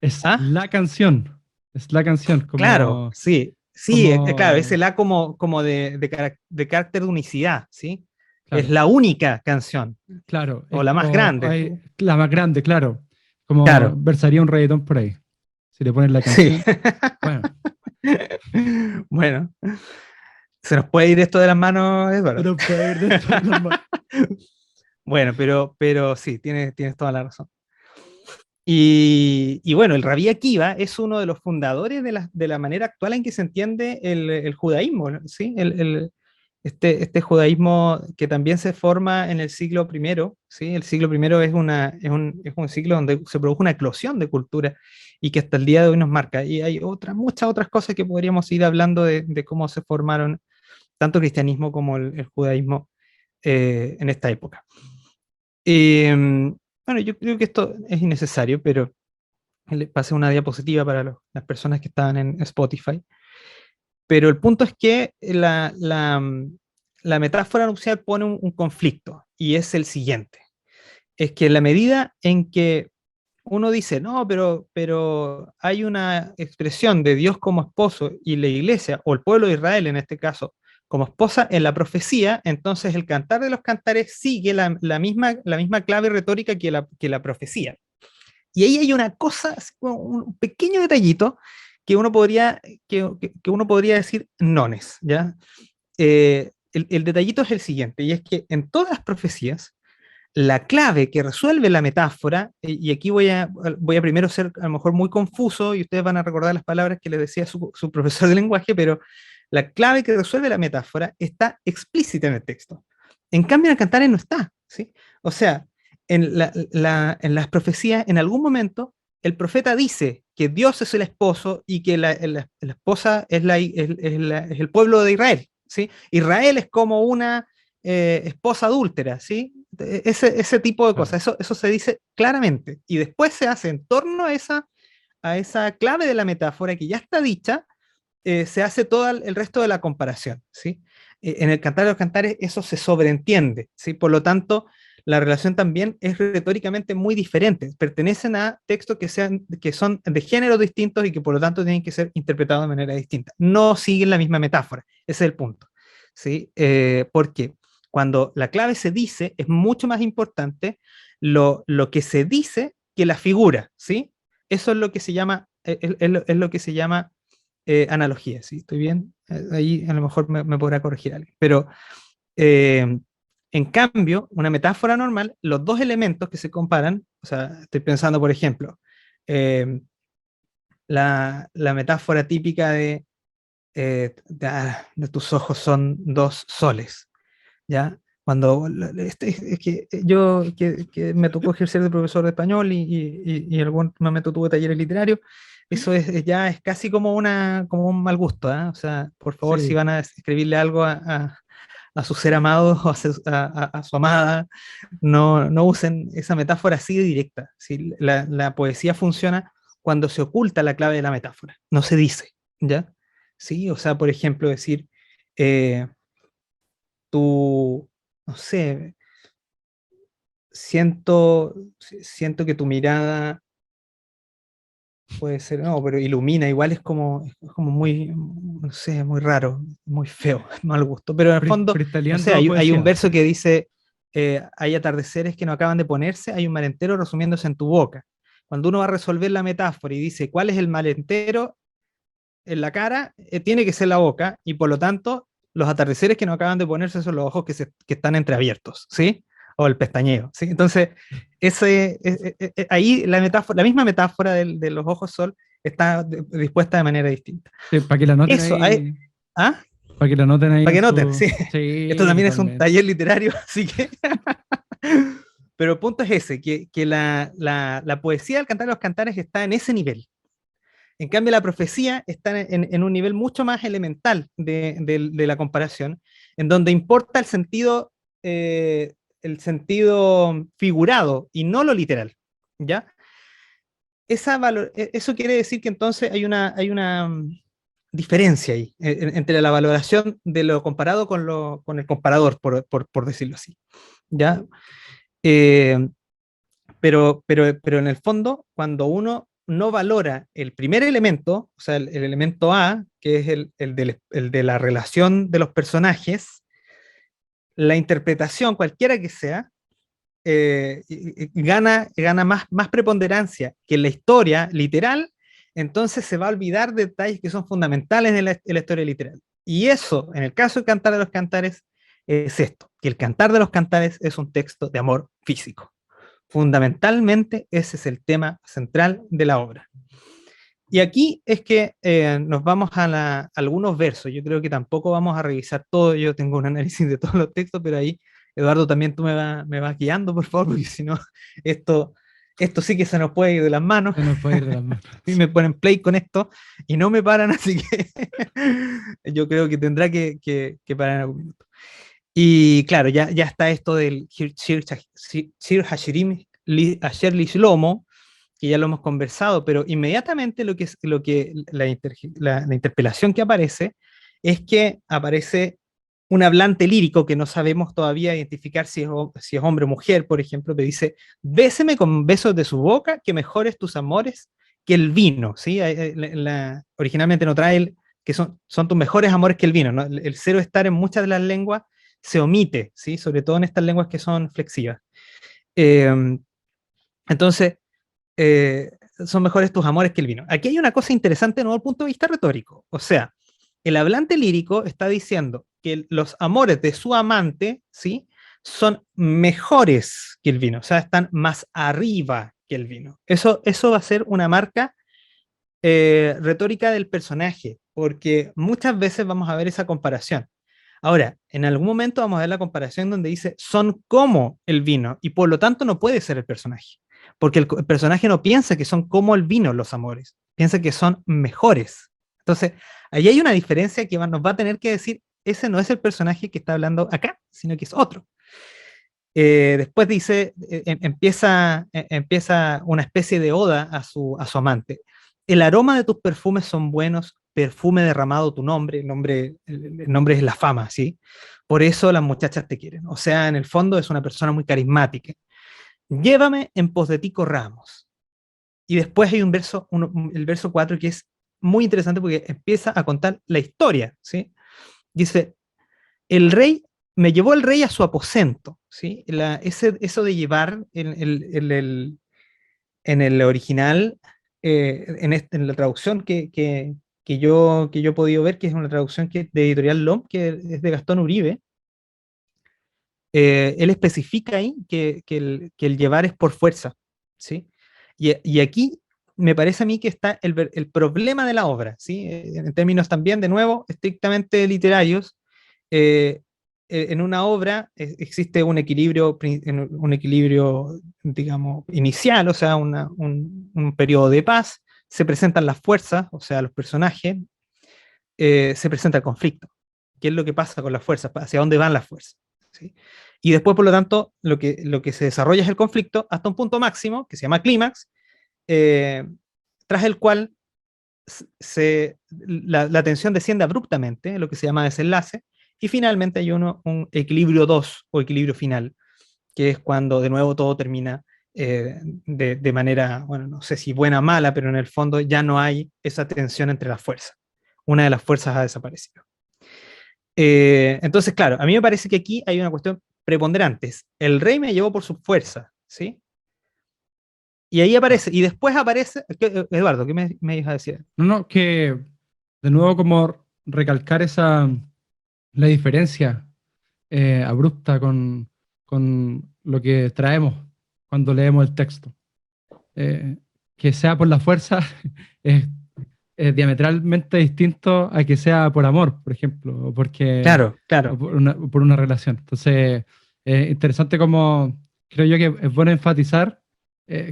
es
¿ah?
la canción, es la canción,
Claro,
como,
sí, sí, claro, es
como,
el A como de carácter de unicidad, ¿sí? Es
claro,
la única canción,
claro,
o la más
o
grande.
hay la más grande, claro, como
Claro,
versaría un reggaetón por ahí. Si le pones la
sí.
canción, bueno,
Bueno, se nos puede ir esto de las manos, Eduardo.
pero puede ir dentro de normal.
Bueno, pero sí, tienes toda la razón. Y bueno, el Rabí Akiva es uno de los fundadores de la manera actual en que se entiende el judaísmo, ¿no? ¿Sí? Este judaísmo que también se forma en el siglo primero, ¿sí? El siglo primero es un siglo donde se produjo una eclosión de cultura y que hasta el día de hoy nos marca. Y hay muchas otras cosas que podríamos ir hablando de cómo se formaron tanto el cristianismo como el judaísmo en esta época. Bueno, yo creo que esto es innecesario, pero le pasé una diapositiva para las personas que estaban en Spotify. Pero el punto es que la metáfora nupcial pone un conflicto y es el siguiente. Es que en la medida en que uno dice, no, pero hay una expresión de Dios como esposo y la iglesia, o el pueblo de Israel en este caso, como esposa en la profecía, entonces el cantar de los cantares sigue la misma clave retórica que la profecía. Y ahí hay una cosa, un pequeño detallito que uno podría decir nones, ¿ya? El detallito es el siguiente, y es que en todas las profecías, la clave que resuelve la metáfora, y aquí voy a primero ser a lo mejor muy confuso, y ustedes van a recordar las palabras que les decía su profesor de lenguaje, pero la clave que resuelve la metáfora está explícita en el texto. En cambio, en el Cantares no está, ¿sí? O sea, en las profecías, en algún momento, el profeta dice que Dios es el esposo y que la esposa es el pueblo de Israel, ¿sí? Israel es como una esposa adúltera, ¿sí? Ese tipo de
Claro.
cosas, eso se dice claramente. Y después se hace en torno a esa clave de la metáfora que ya está dicha, se hace todo el resto de la comparación, ¿sí? En el Cantar de los Cantares eso se sobreentiende, ¿sí? Por lo tanto, la relación también es retóricamente muy diferente. Pertenecen a textos que son de géneros distintos y que por lo tanto tienen que ser interpretados de manera distinta. No siguen la misma metáfora, ese es el punto, ¿sí? Porque cuando la clave se dice, es mucho más importante lo que se dice que la figura, ¿sí? Eso es lo que se llama, es lo que se llama analogía, ¿sí? ¿Estoy bien? Ahí a lo mejor me podrá corregir alguien. Pero eh, en cambio, una metáfora normal, los dos elementos que se comparan, o sea, estoy pensando, por ejemplo, eh, la metáfora típica de tus ojos son dos soles, ¿ya? Cuando es que yo que me tocó ejercer de profesor de español y en algún momento tuve talleres literarios, eso ya es casi como un mal gusto, ¿ah? O sea, por favor, si
Sí,
van a escribirle algo a su ser amado o a su amada, no usen esa metáfora así de directa. ¿Sí? La poesía funciona cuando se oculta la clave de la metáfora, no se dice, ¿ya? ¿Sí? O sea, por ejemplo, decir, eh, tú, no sé, siento que tu mirada puede ser, no, pero ilumina, igual es como muy, no sé, muy raro, muy feo, mal gusto. Pero en el fondo, no sé,
freestyleando
hay un
poesía.
verso que dice, hay atardeceres que no acaban de ponerse, hay un mar entero resumiéndose en tu boca. Cuando uno va a resolver la metáfora y dice, ¿cuál es el mar entero? en la cara tiene que ser la boca, y por lo tanto, los atardeceres que no acaban de ponerse son los ojos que están entreabiertos, ¿sí? O el pestañeo, ¿sí? Entonces, ahí la metáfora, la misma metáfora de los ojos sol está dispuesta de manera distinta.
Sí, para que la noten
Eso,
ahí.
¿ah?
Para que la noten ahí
Para
en
que noten,
su.
sí. Esto
Sí,
también es un
totalmente.
taller literario, así que... Pero el punto es ese, que la poesía del Cantar de los Cantares está en ese nivel. En cambio, la profecía está en un nivel mucho más elemental de la comparación, en donde importa el sentido figurado y no lo literal, ¿ya? Eso quiere decir que entonces hay una diferencia ahí entre la valoración de lo comparado con el comparador, por decirlo así, ¿ya? Eh, pero en el fondo, cuando uno no valora el primer elemento, o sea, el elemento A, que es el de la relación de los personajes, la interpretación, cualquiera que sea, gana más preponderancia que en la historia literal, entonces se va a olvidar detalles que son fundamentales en la historia literal. Y eso, en el caso del Cantar de los Cantares, es esto, que el Cantar de los Cantares es un texto de amor físico. Fundamentalmente ese es el tema central de la obra. Y aquí es que nos vamos a algunos versos. Yo creo que tampoco vamos a revisar todo. Yo tengo un análisis de todos los textos, pero ahí, Eduardo, también tú me vas guiando, por favor, porque si no, esto, esto sí que se nos puede ir de las manos.
Se nos puede ir de las manos.
A mí me ponen play con esto y no me paran, así que yo creo que tendrá que parar en algún minuto. Y claro, ya está esto del Shir Hashirim Asher Lishlomo, que ya lo hemos conversado, pero inmediatamente la interpelación que aparece es que aparece un hablante lírico que no sabemos todavía identificar si es hombre o mujer, por ejemplo, que dice: béseme con besos de su boca, que mejores tus amores que el vino, ¿sí? Originalmente no trae que son tus mejores amores que el vino, ¿no? El cero estar en muchas de las lenguas se omite, ¿sí? Sobre todo en estas lenguas que son flexivas. Eh, entonces, eh, son mejores tus amores que el vino. Aquí hay una cosa interesante desde el punto de vista retórico. O sea, el hablante lírico está diciendo que los amores de su amante, ¿sí? Son mejores que el vino, o sea, están más arriba que el vino. Eso va a ser una marca retórica del personaje, porque muchas veces vamos a ver esa comparación. Ahora, en algún momento vamos a ver la comparación donde dice son como el vino y por lo tanto no puede ser el personaje, porque el personaje no piensa que son como el vino los amores, piensa que son mejores. Entonces, ahí hay una diferencia que nos va a tener que decir, ese no es el personaje que está hablando acá, sino que es otro. Después dice, empieza una especie de oda a su amante. El aroma de tus perfumes son buenos, perfume derramado tu nombre, el nombre es la fama, ¿sí? Por eso las muchachas te quieren. O sea, en el fondo es una persona muy carismática. Llévame en pos de ti corramos. Y después hay el verso 4 que es muy interesante porque empieza a contar la historia, ¿sí? Dice, el rey, me llevó el rey a su aposento, ¿sí? Eso de llevar en el original, en la traducción que yo he podido ver, que es una traducción de Editorial LOM, que es de Gastón Uribe, él especifica ahí que el llevar es por fuerza, ¿sí? Y aquí me parece a mí que está el problema de la obra, ¿sí? En términos también, de nuevo, estrictamente literarios. eh, en una obra existe un equilibrio, digamos, inicial, o sea, un periodo de paz, se presentan las fuerzas, o sea, los personajes, se presenta el conflicto. ¿Qué es lo que pasa con las fuerzas? ¿Hacia dónde van las fuerzas? ¿Sí? Y después, por lo tanto, lo que se desarrolla es el conflicto hasta un punto máximo, que se llama clímax, tras el cual la tensión desciende abruptamente, lo que se llama desenlace, y finalmente hay un equilibrio 2 o equilibrio final, que es cuando de nuevo todo termina de manera, bueno, no sé si buena o mala, pero en el fondo ya no hay esa tensión entre las fuerzas. Una de las fuerzas ha desaparecido. Entonces, claro, a mí me parece que aquí hay una cuestión preponderante. El rey me llevó por su fuerza, ¿sí? Y ahí aparece, y después aparece, Eduardo, ¿qué me ibas a decir?
No, no, que de nuevo como recalcar la diferencia abrupta con lo que traemos cuando leemos el texto. Eh, que sea por la fuerza es, es diametralmente distinto a que sea por amor, por ejemplo,
Claro,
o
claro.
por una relación. Entonces, interesante como creo yo que es bueno enfatizar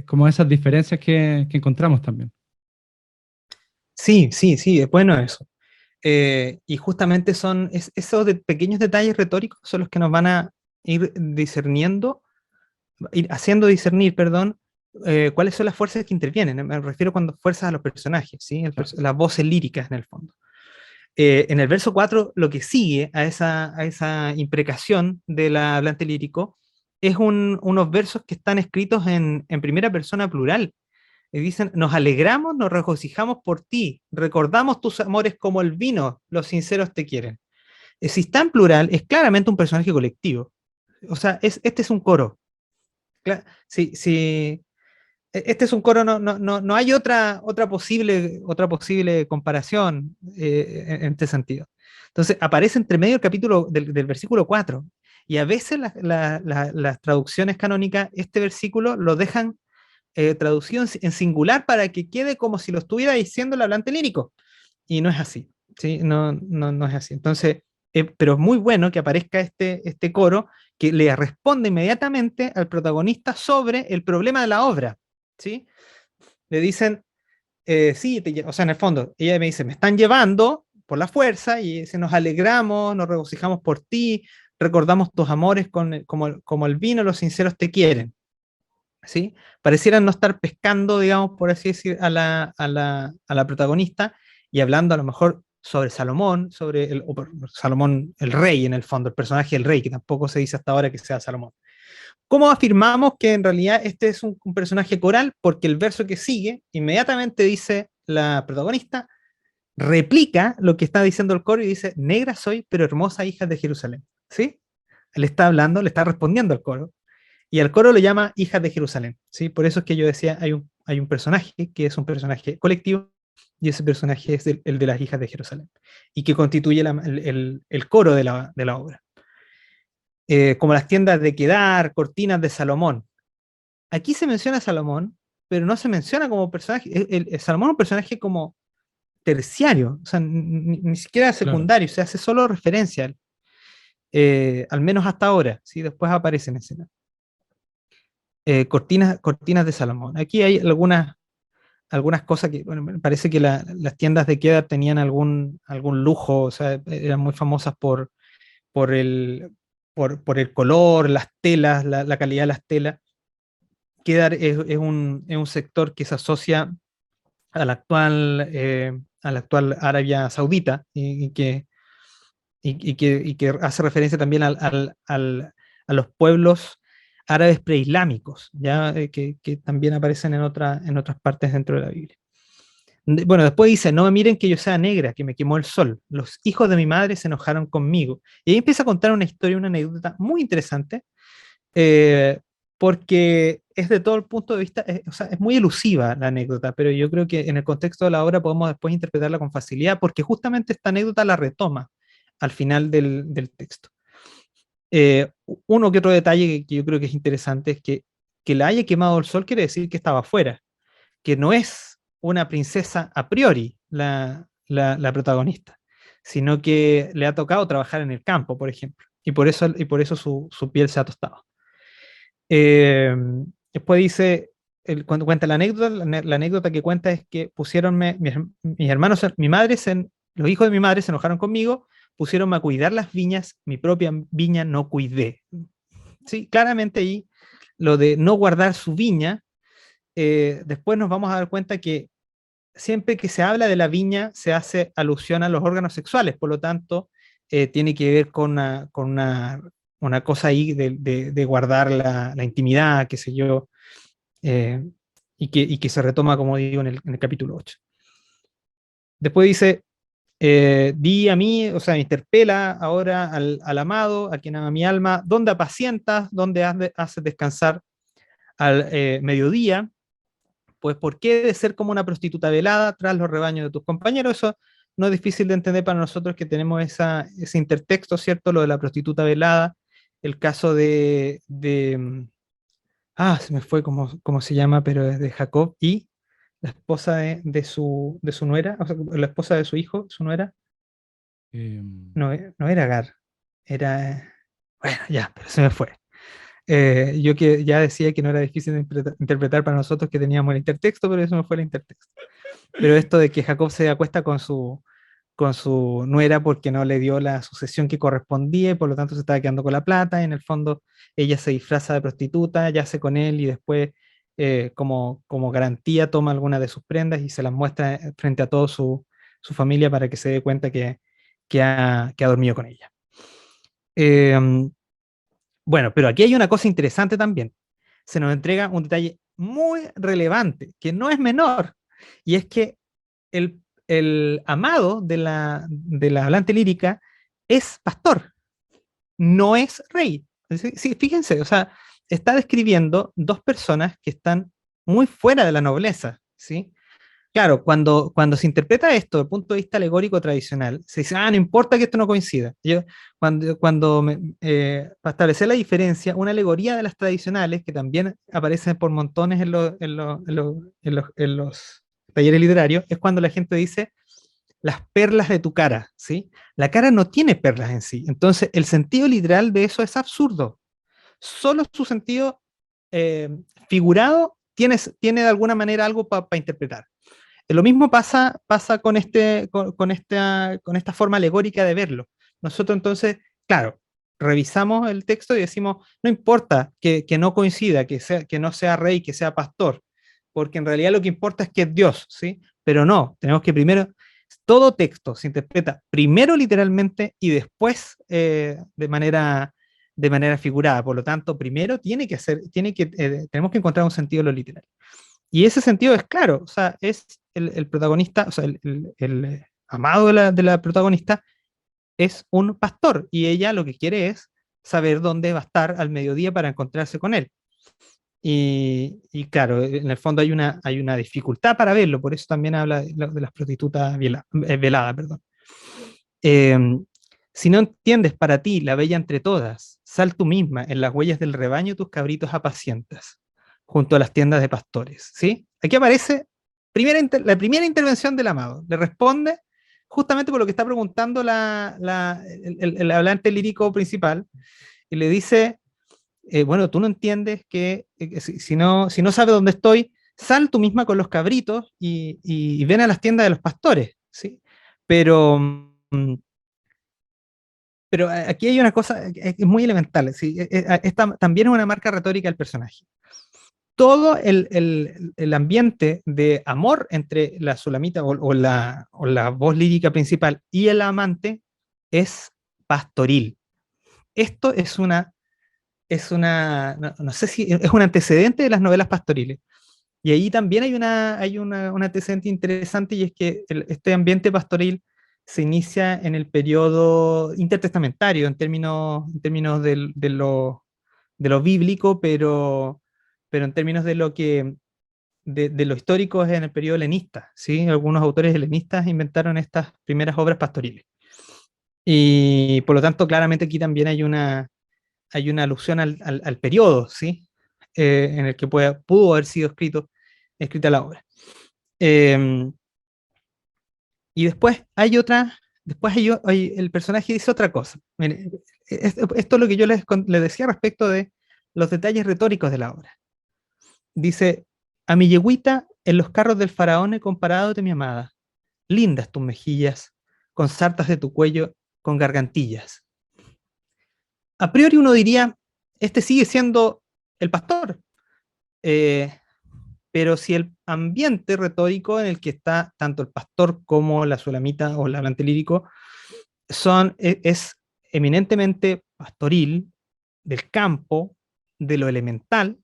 como esas diferencias que encontramos también.
Sí, sí, sí, es bueno eso. Y justamente esos pequeños detalles retóricos son los que nos van a ir discerniendo, ir haciendo discernir, perdón, cuáles son las fuerzas que intervienen. Me refiero cuando fuerzas a los personajes, ¿sí?
Claro.
Las voces líricas en el fondo. En el verso 4 lo que sigue a esa imprecación del hablante lírico es unos versos que están escritos en primera persona plural. Y dicen, nos alegramos, nos regocijamos por ti, recordamos tus amores como el vino, los sinceros te quieren. Si está en plural, es claramente un personaje colectivo. O sea, este es un coro. Si este es un coro, no hay otra posible comparación en este sentido. Entonces, aparece entre medio del capítulo del versículo 4, y a veces las traducciones canónicas, este versículo lo dejan traducido en singular para que quede como si lo estuviera diciendo el hablante lírico, y no es así, ¿sí? No es así. Entonces, pero es muy bueno que aparezca este coro que le responde inmediatamente al protagonista sobre el problema de la obra, ¿sí? Le dicen, sí, o sea, en el fondo, ella me dice, me están llevando por la fuerza, y dice, nos alegramos, nos regocijamos por ti, recordamos tus amores como el vino, los sinceros te quieren, ¿sí? Parecieran no estar pescando, digamos, por así decir, a la protagonista, y hablando a lo mejor sobre Salomón, Salomón el rey, en el fondo, el personaje del rey, que tampoco se dice hasta ahora que sea Salomón. ¿Cómo afirmamos que en realidad este es un personaje coral? Porque el verso que sigue, inmediatamente dice la protagonista, replica lo que está diciendo el coro y dice, negra soy, pero hermosa hija de Jerusalén. ¿Sí? Le está hablando, le está respondiendo al coro. Y al coro lo llama hijas de Jerusalén. ¿Sí? Por eso es que yo decía, hay un personaje que es un personaje colectivo, y ese personaje es el de las hijas de Jerusalén, y que constituye el coro de la obra. Como las tiendas de Kedar, cortinas de Salomón. Aquí se menciona a Salomón, pero no se menciona como personaje. Salomón es un personaje como terciario, o sea, ni siquiera
Claro.
secundario, se hace solo referencia a él, al menos hasta ahora, ¿sí? Después aparece en escena. Cortinas de Salomón. Aquí hay algunas cosas que, bueno, me parece que las tiendas de Kedar tenían algún lujo, o sea, eran muy famosas por el, por el color, las telas, la calidad de las telas. Kedar es un sector que se asocia a la actual Arabia Saudita, y que hace referencia también a los pueblos árabes preislámicos, ¿ya? Que también aparecen en otras partes dentro de la Biblia. Bueno, después dice, no me miren que yo sea negra, que me quemó el sol. Los hijos de mi madre se enojaron conmigo. Y ahí empieza a contar una historia, una anécdota muy interesante, eh, porque es de todo el punto de vista, o sea, es muy elusiva la anécdota, pero yo creo que en el contexto de la obra podemos después interpretarla con facilidad, porque justamente esta anécdota la retoma al final del texto. Uno que otro detalle que yo creo que es interesante es que la haya quemado el sol quiere decir que estaba afuera, que no es una princesa a priori la protagonista, sino que le ha tocado trabajar en el campo, por ejemplo, y por eso su piel se ha tostado. Eh, Después dice, cuando cuenta la anécdota que cuenta es que mis hermanos, los hijos de mi madre se enojaron conmigo, pusieronme a cuidar las viñas, mi propia viña no cuidé. Sí, claramente ahí lo de no guardar su viña, después nos vamos a dar cuenta que siempre que se habla de la viña se hace alusión a los órganos sexuales, por lo tanto, tiene que ver con una cosa ahí de guardar la intimidad, qué sé yo, eh, y que se retoma, como digo, en el capítulo 8. Después dice, di a mí, o sea, interpela ahora al amado, a quien ama mi alma, ¿dónde apacientas? ¿Dónde haces descansar al mediodía? Pues, ¿por qué de ser como una prostituta velada tras los rebaños de tus compañeros? Eso no es difícil de entender para nosotros que tenemos ese intertexto, ¿cierto? Lo de la prostituta velada, el caso se me fue cómo se llama, pero es de Jacob y la esposa de su nuera, o sea, la esposa de su hijo, su nuera, no, no era Agar, era, bueno, ya, pero se me fue. Yo que ya decía que no era difícil de interpretar para nosotros que teníamos el intertexto, pero eso no fue el intertexto. Pero esto de que Jacob se acuesta con su nuera porque no le dio la sucesión que correspondía y por lo tanto se estaba quedando con la plata, y en el fondo ella se disfraza de prostituta, yace con él y después como garantía toma algunas de sus prendas y se las muestra frente a toda su familia para que se dé cuenta que ha dormido con ella. Bueno, pero aquí hay una cosa interesante también. Se nos entrega un detalle muy relevante, que no es menor, y es que el amado de la hablante lírica es pastor, no es rey. Sí, fíjense, o sea, está describiendo dos personas que están muy fuera de la nobleza, ¿sí? Claro, cuando se interpreta esto desde el punto de vista alegórico tradicional, se dice, no importa que esto no coincida. Para establecer la diferencia, una alegoría de las tradicionales, que también aparecen por montones en los talleres literarios, es cuando la gente dice las perlas de tu cara, ¿sí? La cara no tiene perlas en sí, entonces el sentido literal de eso es absurdo. Solo su sentido eh, figurado tiene de alguna manera algo para interpretar. Lo mismo pasa con esta forma alegórica de verlo. Nosotros entonces, claro, revisamos el texto y decimos, no importa que no coincida, que no sea rey, que sea pastor, porque en realidad lo que importa es que es Dios, ¿sí? Pero no, tenemos que primero, todo texto se interpreta primero literalmente y después de manera figurada. Por lo tanto, primero tenemos que encontrar un sentido de lo literal. Y ese sentido es claro, o sea, es el protagonista, o sea, el amado de la protagonista es un pastor y ella lo que quiere es saber dónde va a estar al mediodía para encontrarse con él. Y claro, en el fondo hay una dificultad para verlo, por eso también habla de las prostitutas veladas, perdón. Eh, si no entiendes para ti la bella entre todas, sal tú misma, en las huellas del rebaño tus cabritos apacientas, junto a las tiendas de pastores, ¿sí? Aquí aparece la primera intervención del amado. Le responde justamente por lo que está preguntando el hablante lírico principal, y le dice, bueno, tú no entiendes que si no sabes dónde estoy, sal tú misma con los cabritos y ven a las tiendas de los pastores, ¿sí? Pero... Pero aquí hay una cosa que es muy elemental, ¿sí? Esta también es una marca retórica del personaje. Todo el ambiente de amor entre la Sulamita o la voz lírica principal y el amante es pastoril. Esto no sé si es un antecedente de las novelas pastoriles. Y ahí también hay un antecedente interesante, y es que este ambiente pastoril se inicia en el periodo intertestamentario, en términos de lo bíblico, pero en términos de lo histórico es en el periodo helenista, ¿sí? Algunos autores helenistas inventaron estas primeras obras pastoriles. Y por lo tanto, claramente aquí también hay una alusión al periodo, ¿sí? En el que pudo haber sido escrita la obra. Y después el personaje dice otra cosa. Mire, esto es lo que yo les decía respecto de los detalles retóricos de la obra. Dice, a mi yegüita en los carros del faraón he comparado de mi amada, lindas tus mejillas, con sartas de tu cuello, con gargantillas. A priori uno diría, este sigue siendo el pastor, eh, pero si el ambiente retórico en el que está tanto el pastor como la sulamita o el hablante lírico es eminentemente pastoril, del campo, de lo elemental,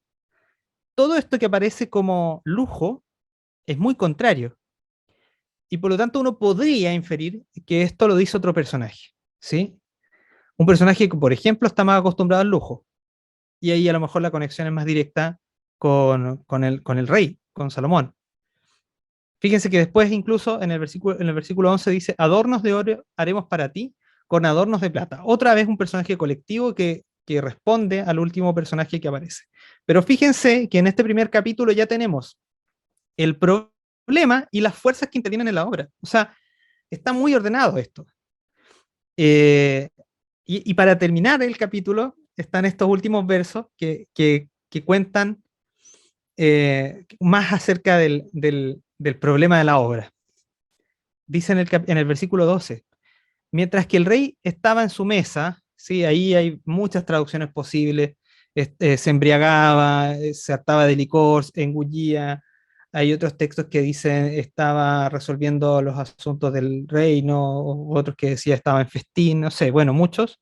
todo esto que aparece como lujo es muy contrario. Y por lo tanto uno podría inferir que esto lo dice otro personaje, ¿sí? Un personaje que, por ejemplo, está más acostumbrado al lujo. Y ahí a lo mejor la conexión es más directa con el rey, con Salomón. Fíjense que después incluso en el versículo 11 dice, adornos de oro haremos para ti con adornos de plata. Otra vez un personaje colectivo que responde al último personaje que aparece. Pero fíjense que en este primer capítulo ya tenemos el problema y las fuerzas que intervienen en la obra. O sea, está muy ordenado esto. Y para terminar el capítulo, están estos últimos versos que cuentan más acerca del problema de la obra. Dice en el versículo 12, mientras que el rey estaba en su mesa, ¿sí? Ahí hay muchas traducciones posibles, se embriagaba, se hartaba de licor, engullía. Hay otros textos que dicen estaba resolviendo los asuntos del reino, otros que decía estaba en festín, no sé, bueno, muchos,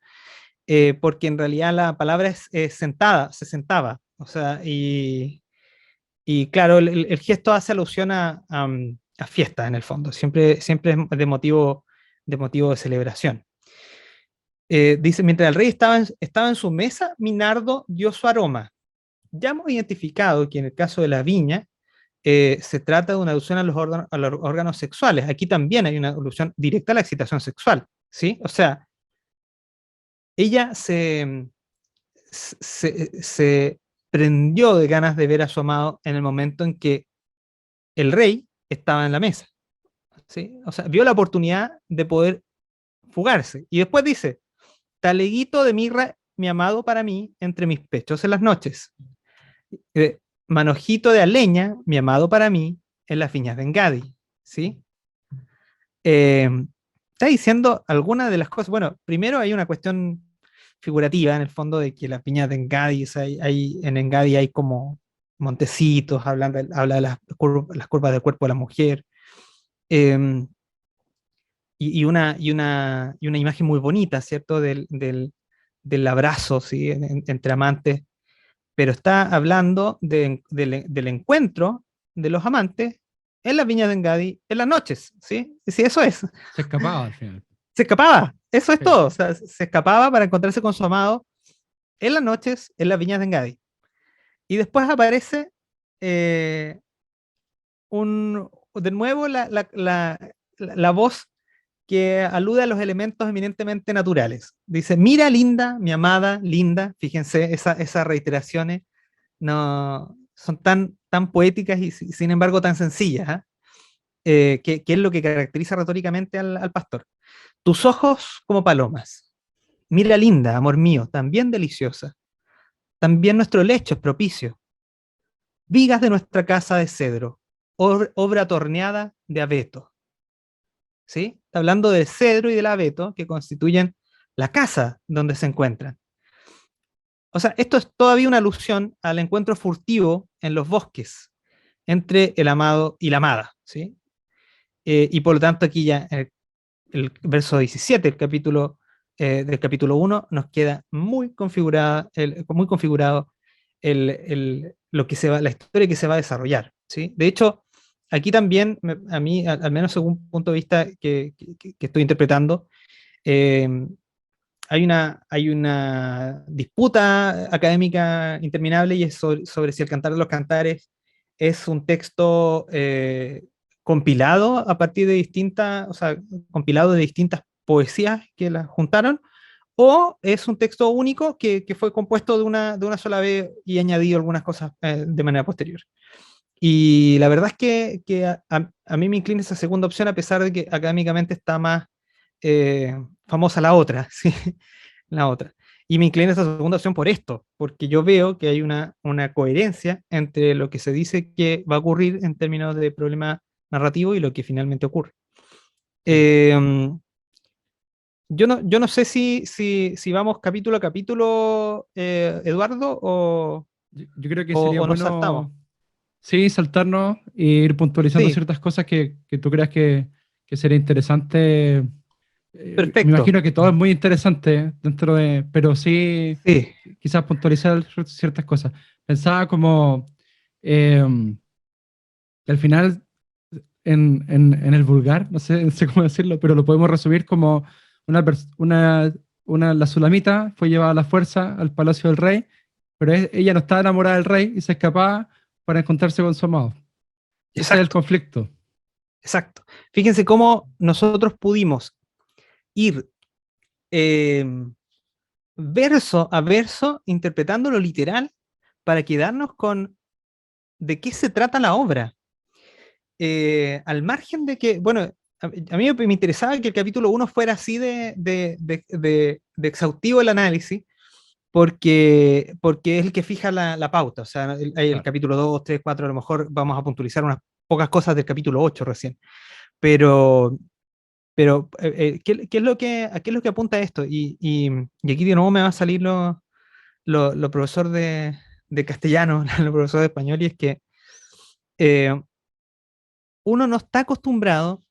porque en realidad la palabra es sentada, se sentaba, o sea, y claro, el gesto hace alusión a fiesta en el fondo, siempre es de motivo de celebración. Dice, mientras el rey estaba en su mesa, mi nardo dio su aroma. Ya hemos identificado que en el caso de la viña se trata de una alusión a los órganos sexuales. Aquí también hay una alusión directa a la excitación sexual, ¿sí? O sea, ella se prendió de ganas de ver a su amado en el momento en que el rey estaba en la mesa, ¿sí? O sea, vio la oportunidad de poder fugarse. Y después dice, taleguito de mirra, mi amado para mí, entre mis pechos en las noches. Manojito de aleña, mi amado para mí, en las viñas de Engadi, ¿sí? Está diciendo algunas de las cosas. Bueno, primero hay una cuestión figurativa en el fondo de que las viñas de Engadi, o sea, en Engadi hay como montecitos, habla de las curvas del cuerpo de la mujer, eh, y una imagen muy bonita, ¿cierto? Del abrazo, ¿sí? Entre amantes, pero está hablando del encuentro de los amantes en las viñas de Engadi en las noches, ¿sí? Sí, eso es.
Se escapaba al final.
Se escapaba, eso es
Sí.
todo. O sea, se escapaba para encontrarse con su amado en las noches en las viñas de Engadi. Y después aparece eh, de nuevo la voz que alude a los elementos eminentemente naturales. Dice, mira linda, mi amada, linda. Fíjense, esas reiteraciones no, son tan poéticas y sin embargo tan sencillas, ¿eh? Que es lo que caracteriza retóricamente al pastor. Tus ojos como palomas. Mira linda, amor mío, también deliciosa. También nuestro lecho es propicio. Vigas de nuestra casa de cedro, obra torneada de abeto. ¿Sí? Está hablando del cedro y del abeto que constituyen la casa donde se encuentran. O sea, esto es todavía una alusión al encuentro furtivo en los bosques entre el amado y la amada, ¿sí? Y por lo tanto aquí ya el verso 17 del capítulo 1 nos queda muy configurado lo que la historia que se va a desarrollar, ¿sí? De hecho, aquí también, a mí, al menos según un punto de vista que estoy interpretando, eh, hay una disputa académica interminable y es sobre si el Cantar de los Cantares es un texto compilado a partir de o sea, compilado de distintas poesías que las juntaron, o es un texto único que fue compuesto de una sola vez y añadido algunas cosas de manera posterior. Y la verdad es que a mí me inclina esa segunda opción, a pesar de que académicamente está más famosa la otra, ¿sí? La otra. Y me inclina esa segunda opción por esto, porque yo veo que hay una coherencia entre lo que se dice que va a ocurrir en términos de problema narrativo y lo que finalmente ocurre. Yo no sé si vamos capítulo a capítulo, Eduardo,
Yo creo que sería
o nos saltamos.
bueno, sí, saltarnos e ir puntualizando
Sí,
ciertas cosas que tú creas que sería interesante. Me
perfecto.
imagino que todo es muy interesante dentro de, pero sí,
Sí,
quizás puntualizar ciertas cosas. Pensaba como eh, que al final, en el vulgar, no sé, no sé cómo decirlo, pero lo podemos resumir como la Sulamita fue llevada a la fuerza al palacio del rey, pero ella no estaba enamorada del rey y se escapaba para encontrarse con su amado. Ese es el
exacto.
conflicto.
exacto. Fíjense cómo nosotros pudimos ir eh, verso a verso interpretando lo literal para quedarnos con de qué se trata la obra. Al margen de que, bueno, a mí me interesaba que el capítulo uno fuera así de exhaustivo el análisis, porque es el que fija la pauta. O sea, hay el
Claro.
capítulo 2 3 4 a lo mejor vamos a puntualizar unas pocas cosas del capítulo 8 recién. Pero, ¿qué es lo que apunta esto? Y aquí de nuevo me va a salir lo profesor de castellano, lo profesor de español, y es que eh, uno no está acostumbrado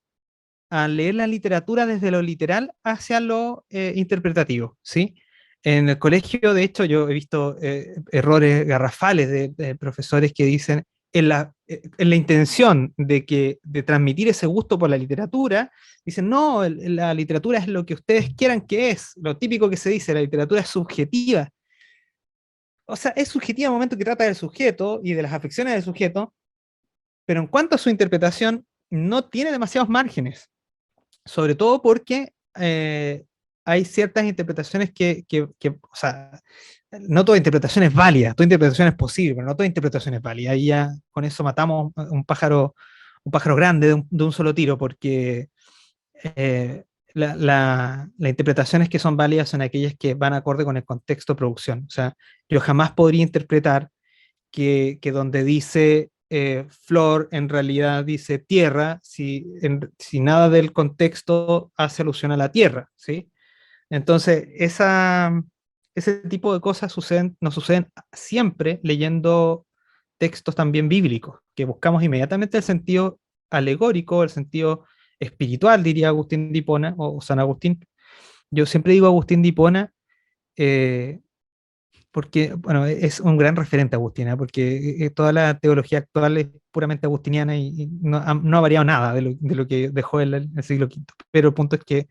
a leer la literatura desde lo literal hacia lo interpretativo, ¿sí? En el colegio, de hecho, yo he visto errores garrafales de profesores que dicen, en la intención de transmitir ese gusto por la literatura, dicen, no, la literatura es lo que ustedes quieran que es, lo típico que se dice, la literatura es subjetiva. O sea, es subjetiva en el momento que trata del sujeto y de las afecciones del sujeto, pero en cuanto a su interpretación, no tiene demasiados márgenes, sobre todo porque hay ciertas interpretaciones o sea, no toda interpretación es válida, toda interpretación es posible, pero no toda interpretación es válida. Y ya con eso matamos un pájaro grande de un solo tiro, porque las interpretaciones que son válidas son aquellas que van acorde con el contexto de producción. O sea, yo jamás podría interpretar que donde dice flor en realidad dice tierra, si nada del contexto hace alusión a la tierra, ¿sí? Entonces, ese tipo de cosas nos suceden siempre leyendo textos también bíblicos, que buscamos inmediatamente el sentido alegórico, el sentido espiritual, diría Agustín de Hipona, o San Agustín. Yo siempre digo Agustín de Hipona, eh, porque, bueno, es un gran referente Agustina, porque toda la teología actual es puramente agustiniana y no ha variado nada de lo que dejó el siglo V. Pero el punto es que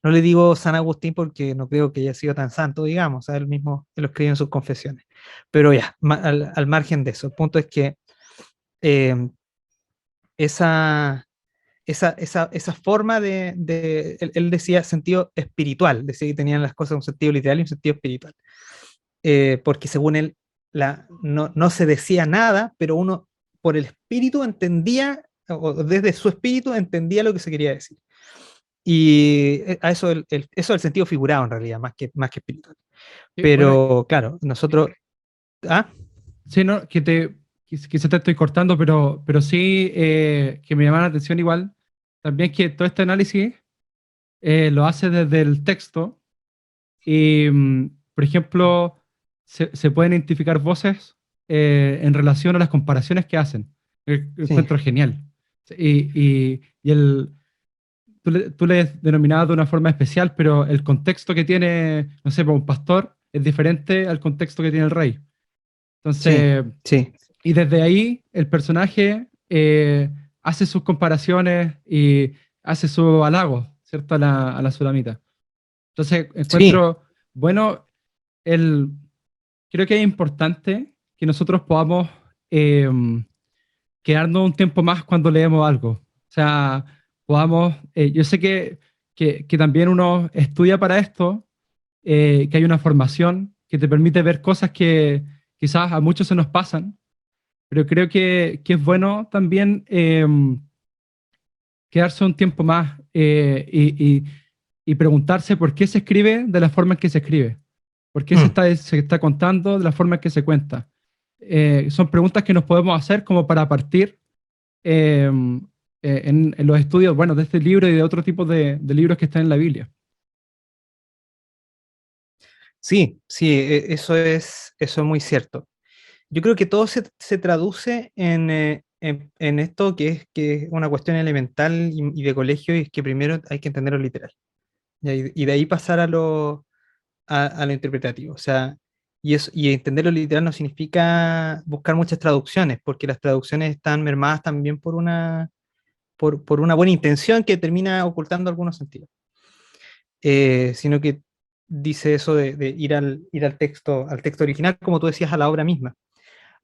no le digo San Agustín porque no creo que haya sido tan santo, digamos, él mismo lo escribió en sus confesiones. Pero ya, al margen de eso, el punto es que eh, esa, esa forma él decía sentido espiritual, decía que tenían las cosas un sentido literal y un sentido espiritual, porque según él no se decía nada, pero uno por el espíritu entendía, o desde su espíritu entendía lo que se quería decir. Y a eso eso es el sentido figurado en realidad, más que espiritual.
Sí, bueno,
Pero claro, nosotros... ¿Ah?
sí, no, quizá te estoy cortando, pero sí que me llama la atención igual, también que todo este análisis lo hace desde el texto y, por ejemplo, se pueden identificar voces en relación a las comparaciones que hacen.
Sí,
Encuentro genial. Y tú le denominabas de una forma especial, pero el contexto que tiene, no sé, pues, un pastor es diferente al contexto que tiene el rey.
sí,
Entonces,
sí,
y desde ahí el personaje hace sus comparaciones y hace su halago, ¿cierto? A la Sulamita. Entonces,
sí.
encuentro, bueno, el, creo que es importante que nosotros podamos eh, quedarnos un tiempo más cuando leemos algo. O sea, podamos, yo sé que también uno estudia para esto, que hay una formación que te permite ver cosas que quizás a muchos se nos pasan, pero creo que es bueno también quedarse un tiempo más y preguntarse por qué se escribe de la forma en que se escribe, por qué
Mm.
se está contando de la forma en que se cuenta. Son preguntas que nos podemos hacer como para partir eh, en los estudios, bueno, de este libro y de otro tipo de libros que están en la Biblia.
Sí, sí, eso es muy cierto. Yo creo que todo se traduce en esto que es una cuestión elemental y de colegio, y es que primero hay que entender lo literal. Y de ahí pasar a lo interpretativo. O sea, y entender lo literal no significa buscar muchas traducciones, porque las traducciones están mermadas también por una buena intención que termina ocultando algunos sentidos. Sino que dice eso de ir al texto original, como tú decías, a la obra misma.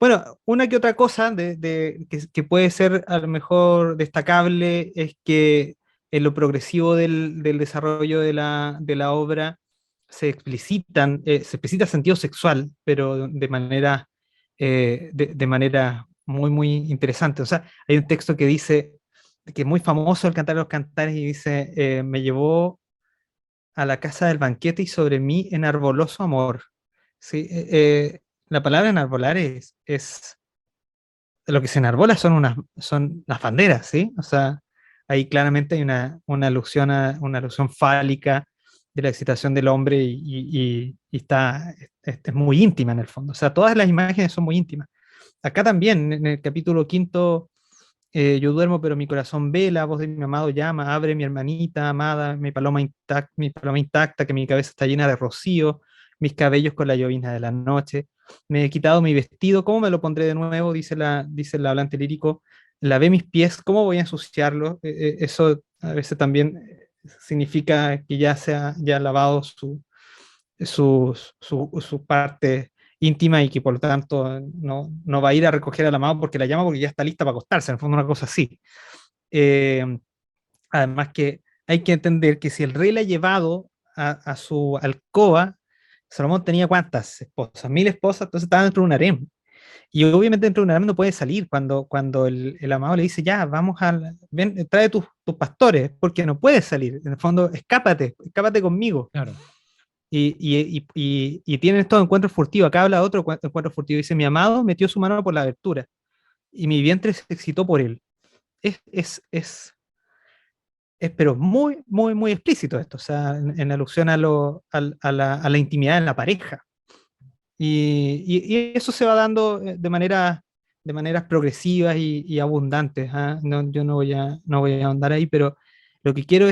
Bueno, una que otra cosa que puede ser a lo mejor destacable es que en lo progresivo del desarrollo de la obra se explicita el sentido sexual, pero de manera muy, muy interesante. O sea, hay un texto que dice, que es muy famoso, el Cantar de los Cantares, y dice, me llevó a la casa del banquete y sobre mí enarboló su amor. Sí, la palabra enarbolar es lo que se enarbola son las banderas, ¿sí? O sea, ahí claramente hay una alusión fálica de la excitación del hombre y es muy íntima en el fondo. O sea, todas las imágenes son muy íntimas. Acá también, en el capítulo quinto, yo duermo, pero mi corazón vela, voz de mi amado llama, abre mi hermanita amada, mi paloma intacta, que mi cabeza está llena de rocío, mis cabellos con la llovizna de la noche. Me he quitado mi vestido, ¿cómo me lo pondré de nuevo? Dice el hablante lírico. Lavé mis pies, ¿cómo voy a ensuciarlos? Eso a veces también significa que ya ha lavado su parte íntima y que por lo tanto no va a ir a recoger a la amado porque la llama porque ya está lista para acostarse, en el fondo una cosa así. Eh, Además que hay que entender que si el rey la ha llevado a su alcoba, Salomón tenía ¿cuántas esposas? 1000 esposas, entonces estaba dentro de un harem. Y obviamente dentro de un harem no puede salir cuando el amado le dice, ya, ven, trae tus pastores, porque no puede salir. En el fondo, escápate conmigo.
Claro.
Y tienen estos encuentros furtivos. Acá habla otro encuentro furtivo. Dice, mi amado metió su mano por la abertura y mi vientre se excitó por él. Es, es, es, pero muy, muy, muy explícito esto, o sea, en alusión a la intimidad en la pareja. Y eso se va dando de maneras progresivas y abundantes. ¿Ah? No, yo no voy a ahondar ahí, pero lo que quiero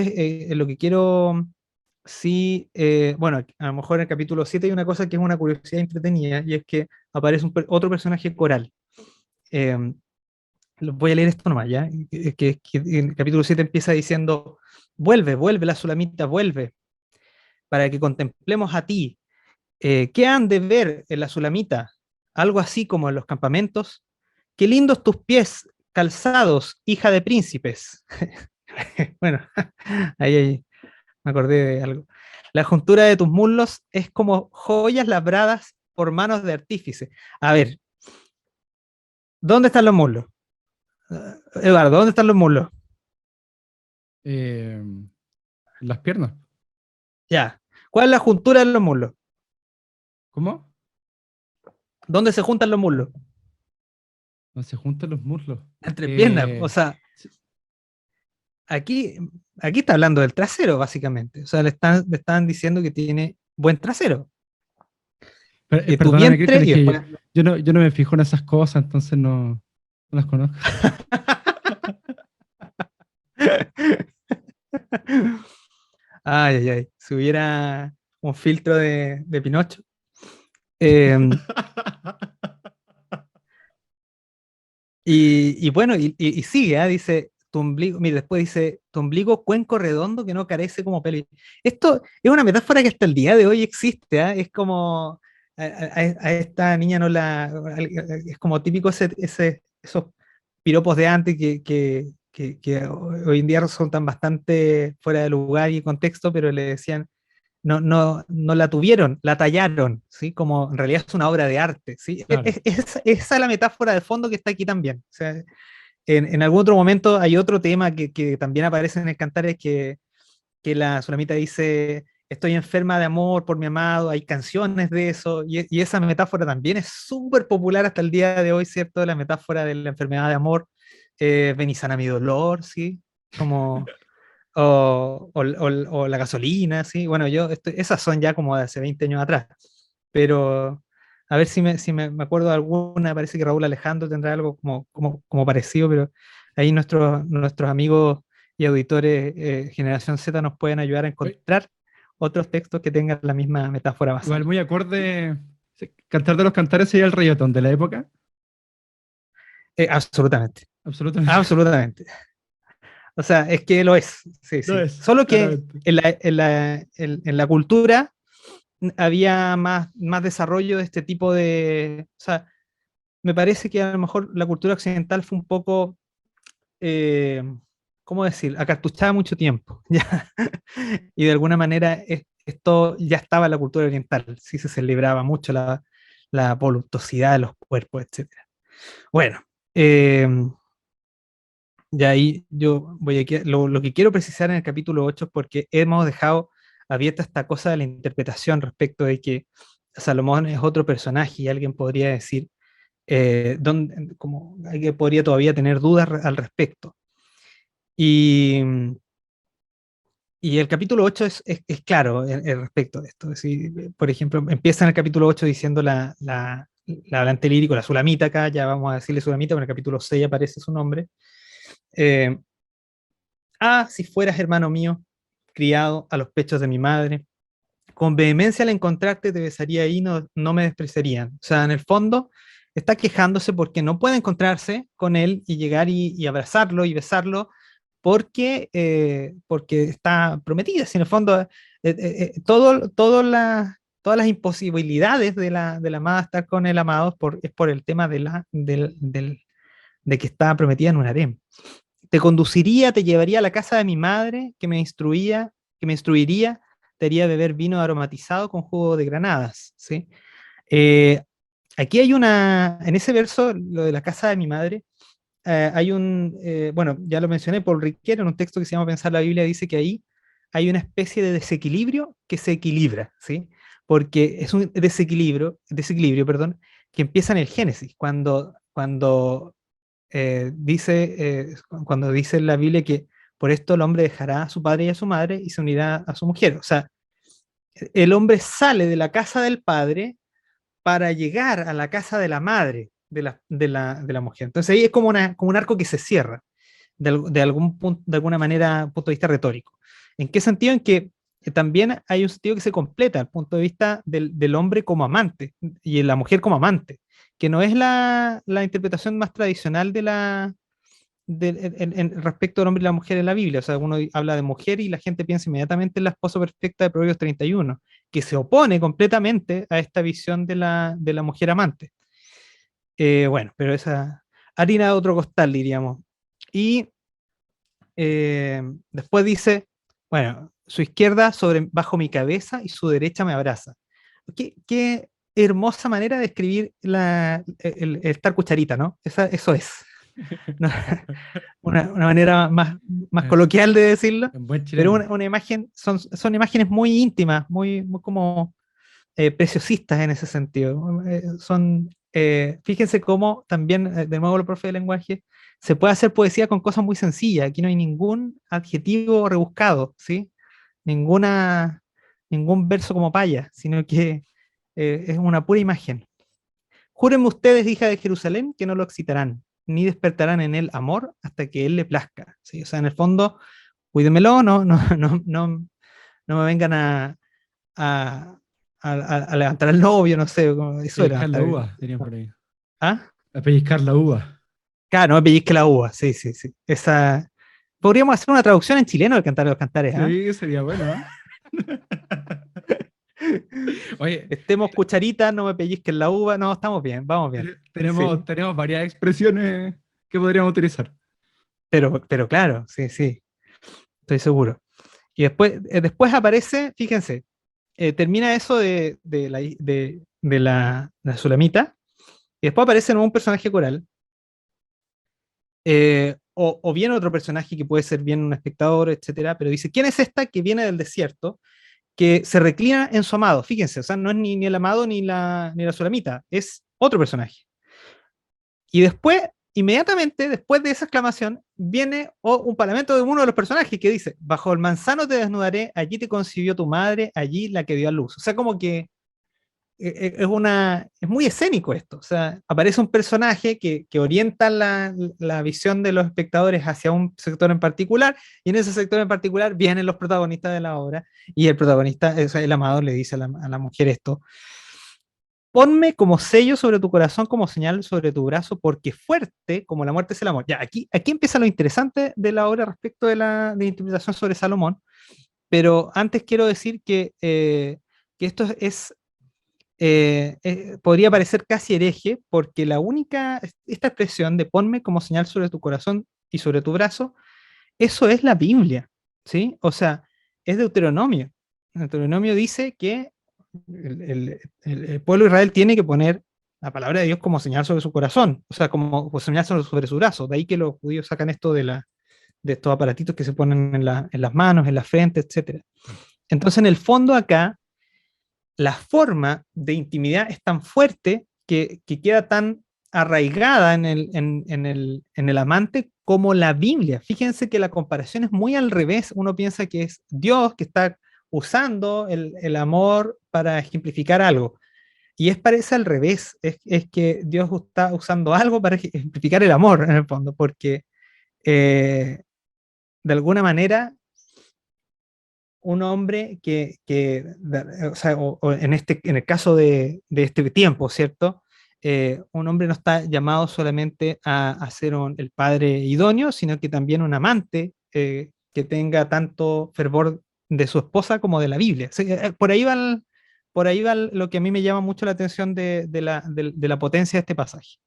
sí, bueno, a lo mejor en el capítulo 7 hay una cosa que es una curiosidad entretenida, y es que aparece otro personaje coral. Eh, Voy a leer esto nomás, ¿ya? Que en el capítulo 7 empieza diciendo, vuelve, vuelve la Sulamita, vuelve, para que contemplemos a ti. ¿Qué han de ver en la Sulamita? Algo así como en los campamentos. Qué lindos tus pies calzados, hija de príncipes. Bueno, ahí me acordé de algo. La juntura de tus muslos es como joyas labradas por manos de artífice. A ver, ¿dónde están los muslos? Eduardo, ¿dónde están los muslos?
Eh, las piernas.
Ya. ¿Cuál es la juntura de los muslos?
¿Cómo?
¿Dónde se juntan los muslos?
No se juntan los muslos.
Entre piernas. O sea, aquí, aquí está hablando del trasero, básicamente. O sea, le están diciendo que tiene buen trasero. Tu
Perdóname,
vientre
Cristian, es
y
que
después.
yo no me fijo en esas cosas, entonces no las conozco.
Ay, ay, ay. Si hubiera un filtro de Pinocho. Eh, y bueno, y sigue, ¿ah? Dice, tu ombligo, mira, después dice, tu ombligo cuenco redondo que no carece como pelo. Esto es una metáfora que hasta el día de hoy existe, ¿ah? Es como, a esta niña no la, es como típico esos piropos de antes que hoy en día son tan bastante fuera de lugar y contexto, pero le decían, no la tuvieron, la tallaron, ¿sí? Como en realidad es una obra de arte, ¿sí?
Claro.
Esa es la metáfora de fondo que está aquí también. O sea, en algún otro momento hay otro tema que también aparece en el cantar, es que la Sulamita dice, estoy enferma de amor por mi amado, hay canciones de eso, y esa metáfora también es súper popular hasta el día de hoy, ¿cierto? La metáfora de la enfermedad de amor, ven y sana mi dolor, ¿sí? Como o la gasolina, ¿sí? Bueno, esas son ya como de hace 20 años atrás, pero a ver si me acuerdo de alguna, parece que Raúl Alejandro tendrá algo como parecido, pero ahí nuestros amigos y auditores Generación Z nos pueden ayudar a
Oye,
encontrar otros textos que tengan la misma metáfora
igual
basal.
muy acorde. Sí, Cantar de los Cantares sería el reggaetón de la época.
Absolutamente,
Absolutamente.
absolutamente. O sea, es que lo es, sí,
Lo
sí.
es,
Solo que
claramente.
en la cultura había más desarrollo de este tipo de. O sea, me parece que a lo mejor la cultura occidental fue un poco, eh, ¿cómo decir?, acartuchada mucho tiempo, ¿ya? Y de alguna manera esto ya estaba en la cultura oriental, sí se celebraba mucho la voluptuosidad de los cuerpos, etcétera. Bueno, eh, y ahí yo voy a lo que quiero precisar en el capítulo 8 es porque hemos dejado abierta esta cosa de la interpretación respecto de que Salomón es otro personaje y alguien podría decir, como alguien podría todavía tener dudas al respecto. Y, y el capítulo 8 es claro en respecto de esto. Si, por ejemplo, empieza en el capítulo 8 diciendo la hablante lírico, la Sulamita acá, ya vamos a decirle Sulamita, pero en el capítulo 6 aparece su nombre. Eh, si fueras hermano mío, criado a los pechos de mi madre, con vehemencia al encontrarte te besaría y no me despreciarían. O sea, en el fondo está quejándose porque no puede encontrarse con él y llegar y abrazarlo y besarlo porque está prometida. Si en el fondo todas las imposibilidades de la amada estar con el amado es por el tema de que está prometida en un harem. Te conduciría, te llevaría a la casa de mi madre, que me instruiría, te haría beber vino aromatizado con jugo de granadas, ¿sí? Eh, Aquí hay en ese verso, lo de la casa de mi madre, bueno, ya lo mencioné, Paul Ricoeur, en un texto que se llama Pensar la Biblia, dice que ahí hay una especie de desequilibrio que se equilibra, ¿sí? Porque es un desequilibrio, perdón, que empieza en el Génesis, cuando dice en la Biblia que por esto el hombre dejará a su padre y a su madre y se unirá a su mujer. O sea, el hombre sale de la casa del padre para llegar a la casa de la madre de la mujer. Entonces ahí es como un arco que se cierra, de alguna manera, punto de vista retórico. ¿En qué sentido? En que también hay un sentido que se completa, el punto de vista del hombre como amante y la mujer como amante, que no es la interpretación más tradicional respecto al hombre y la mujer en la Biblia. O sea, uno habla de mujer y la gente piensa inmediatamente en la esposa perfecta de Proverbios 31, que se opone completamente a esta visión de la mujer amante. Bueno, pero esa harina de otro costal, diríamos. Y después dice, bueno, su izquierda bajo mi cabeza y su derecha me abraza. Qué hermosa manera de escribir el estar cucharita, ¿no? Eso es. No, una manera más coloquial de decirlo,
En buen
pero
chileno.
una imagen, son imágenes muy íntimas, muy como preciosistas en ese sentido. Fíjense cómo también, de nuevo, el profe de lenguaje, se puede hacer poesía con cosas muy sencillas. Aquí no hay ningún adjetivo rebuscado, ¿sí? Ningún verso como paya, sino que es una pura imagen. Júrenme ustedes, hija de Jerusalén, que no lo excitarán, ni despertarán en él amor hasta que él le plazca, ¿sí? O sea, en el fondo, cuídemelo, no me vengan a, a levantar al novio, no sé, eso de
Pellizcar la
levantar.
uva, dirían por ahí.
¿Ah?
A pellizcar la uva.
Claro, no me pellizque la uva, sí, sí, sí. Podríamos hacer una traducción en chileno del Cantar de los Cantares, ¿ah?
Sí, sería bueno, ¿eh? Oye,
Estemos cucharitas, no me pellizquen la uva, no, estamos bien, vamos bien. Sí.
tenemos varias expresiones que podríamos utilizar.
Pero claro, sí, sí, estoy seguro. Y después aparece, fíjense, termina eso de la Sulamita, y después aparece un personaje coral, o bien otro personaje que puede ser bien un espectador, etcétera, pero dice, ¿quién es esta que viene del desierto, que se reclina en su amado? Fíjense, o sea, no es ni el amado ni la Sulamita, es otro personaje. Y después, inmediatamente, después de esa exclamación, viene un parlamento de uno de los personajes que dice, bajo el manzano te desnudaré, allí te concibió tu madre, allí la que dio a luz. O sea, como que es muy escénico esto. O sea, aparece un personaje que orienta la visión de los espectadores hacia un sector en particular, y en ese sector en particular vienen los protagonistas de la obra, y el protagonista, o sea, el amador, le dice a la mujer esto: ponme como sello sobre tu corazón, como señal sobre tu brazo, porque fuerte como la muerte es el amor. Ya, aquí empieza lo interesante de la obra respecto de interpretación sobre Salomón, pero antes quiero decir que esto es podría parecer casi hereje, porque esta expresión de ponme como señal sobre tu corazón y sobre tu brazo, eso es la Biblia, ¿sí? O sea, es Deuteronomio. Deuteronomio dice que el pueblo de Israel tiene que poner la palabra de Dios como señal sobre su corazón, o sea, como señal sobre su brazo. De ahí que los judíos sacan esto de estos aparatitos que se ponen en las manos, en la frente, etc. Entonces, en el fondo acá, la forma de intimidad es tan fuerte que queda tan arraigada en el amante como la Biblia. Fíjense que la comparación es muy al revés. Uno piensa que es Dios que está usando el amor para ejemplificar algo. Y parece al revés, es que Dios está usando algo para ejemplificar el amor, en el fondo, porque de alguna manera un hombre o sea, o en el caso de este tiempo, ¿cierto? Un hombre no está llamado solamente a ser el padre idóneo, sino que también un amante que tenga tanto fervor de su esposa como de la Biblia. Sí, por ahí va lo que a mí me llama mucho la atención de la potencia de este pasaje.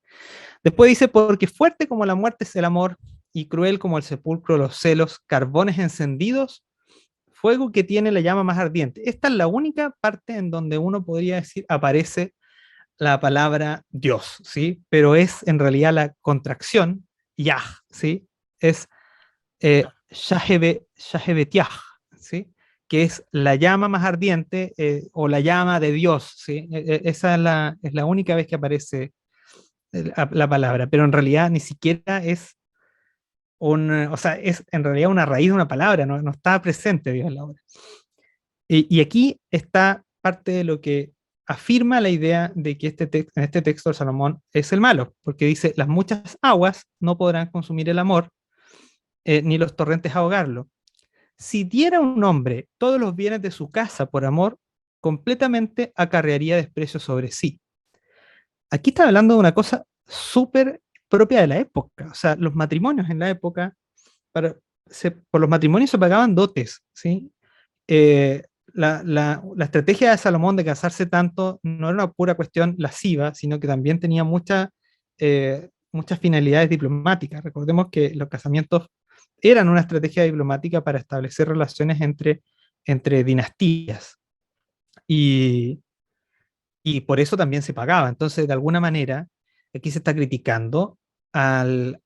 Después dice, porque fuerte como la muerte es el amor y cruel como el sepulcro los celos, carbones encendidos, fuego que tiene la llama más ardiente. Esta es la única parte en donde uno podría decir aparece la palabra Dios, ¿sí? Pero es en realidad la contracción, Yah, ¿sí? Es Shahebetiah, ¿sí? Que es la llama más ardiente o la llama de Dios, ¿sí? Esa es la única vez que aparece la palabra, pero en realidad ni siquiera es o sea, es en realidad una raíz de una palabra, no está presente Dios en la obra. Y aquí está parte de lo que afirma la idea de que en este texto de Salomón es el malo, porque dice, las muchas aguas no podrán consumir el amor, ni los torrentes ahogarlo. Si diera un hombre todos los bienes de su casa por amor, completamente acarrearía desprecio sobre sí. Aquí está hablando de una cosa súper propia de la época, o sea, los matrimonios en la época, por los matrimonios se pagaban dotes, ¿sí? La estrategia de Salomón de casarse tanto no era una pura cuestión lasciva, sino que también tenía muchas finalidades diplomáticas. Recordemos que los casamientos eran una estrategia diplomática para establecer relaciones entre dinastías y, y por eso también se pagaba. Entonces, de alguna manera, aquí se está criticando al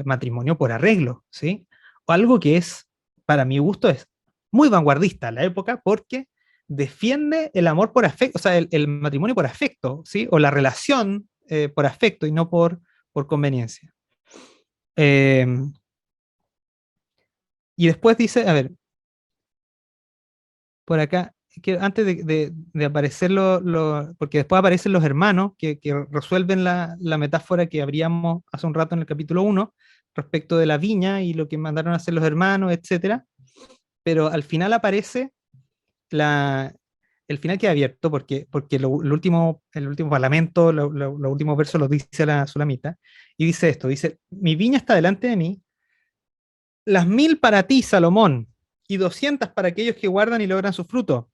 matrimonio por arreglo, ¿sí? O algo que es, para mi gusto, es muy vanguardista en la época porque defiende el amor por afecto, o sea, el matrimonio por afecto, ¿sí? O la relación por afecto y no por conveniencia. Eh, y después dice, a ver, por acá, que antes de aparecer porque después aparecen los hermanos que resuelven la metáfora que abríamos hace un rato en el capítulo 1 respecto de la viña y lo que mandaron a hacer los hermanos, etcétera. Pero al final aparece el final queda abierto porque el último parlamento, los últimos versos los dice la Sulamita, y dice esto, dice, mi viña está delante de mí, las 1000 para ti, Salomón, y 200 para aquellos que guardan y logran su fruto.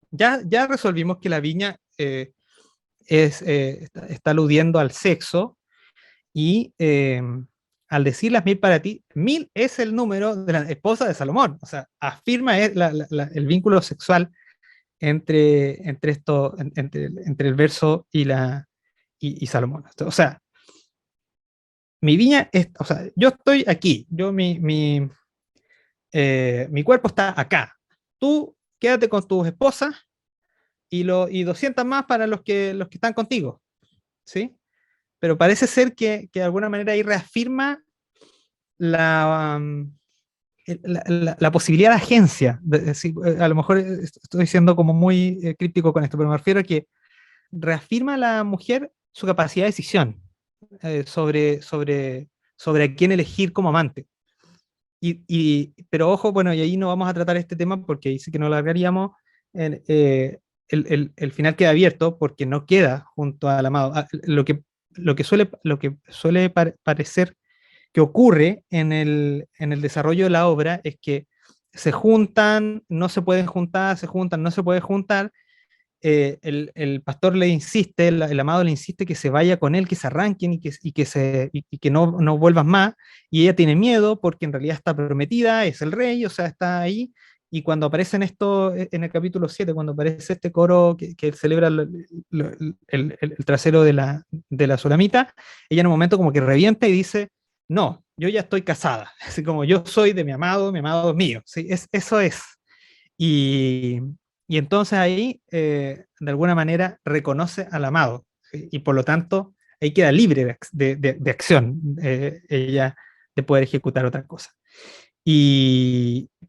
Ya resolvimos que la viña está aludiendo al sexo y al decir las 1000 para ti, 1000 es el número de la esposa de Salomón, o sea, afirma el vínculo sexual entre el verso y Salomón. O sea, mi viña o sea, yo estoy aquí, mi cuerpo está acá. Tú quédate con tus esposas y 200 más para los que están contigo, ¿sí? Pero parece ser que de alguna manera ahí reafirma la, la posibilidad de agencia. A lo mejor estoy siendo como muy críptico con esto, pero me refiero a que reafirma a la mujer su capacidad de decisión sobre a quién elegir como amante. Pero ojo, bueno, y ahí no vamos a tratar este tema porque dice que no lo alargaríamos. El final queda abierto porque no queda junto al amado. Lo que suele parecer que ocurre en el desarrollo de la obra es que se juntan, no se pueden juntar, se juntan, no se pueden juntar, el pastor le insiste, el amado le insiste que se vaya con él, que se arranquen y que no vuelvan más, y ella tiene miedo porque en realidad está prometida, es el rey, o sea, está ahí, y cuando aparecen esto, en el capítulo 7 cuando aparece este coro que celebra el trasero de la Sulamita, ella en un momento como que revienta y dice, no, yo ya estoy casada, así como yo soy de mi amado es mío, ¿sí? Eso es. Y, y entonces ahí, de alguna manera, reconoce al amado, ¿sí? Y por lo tanto, ahí queda libre de acción, ella de poder ejecutar otra cosa.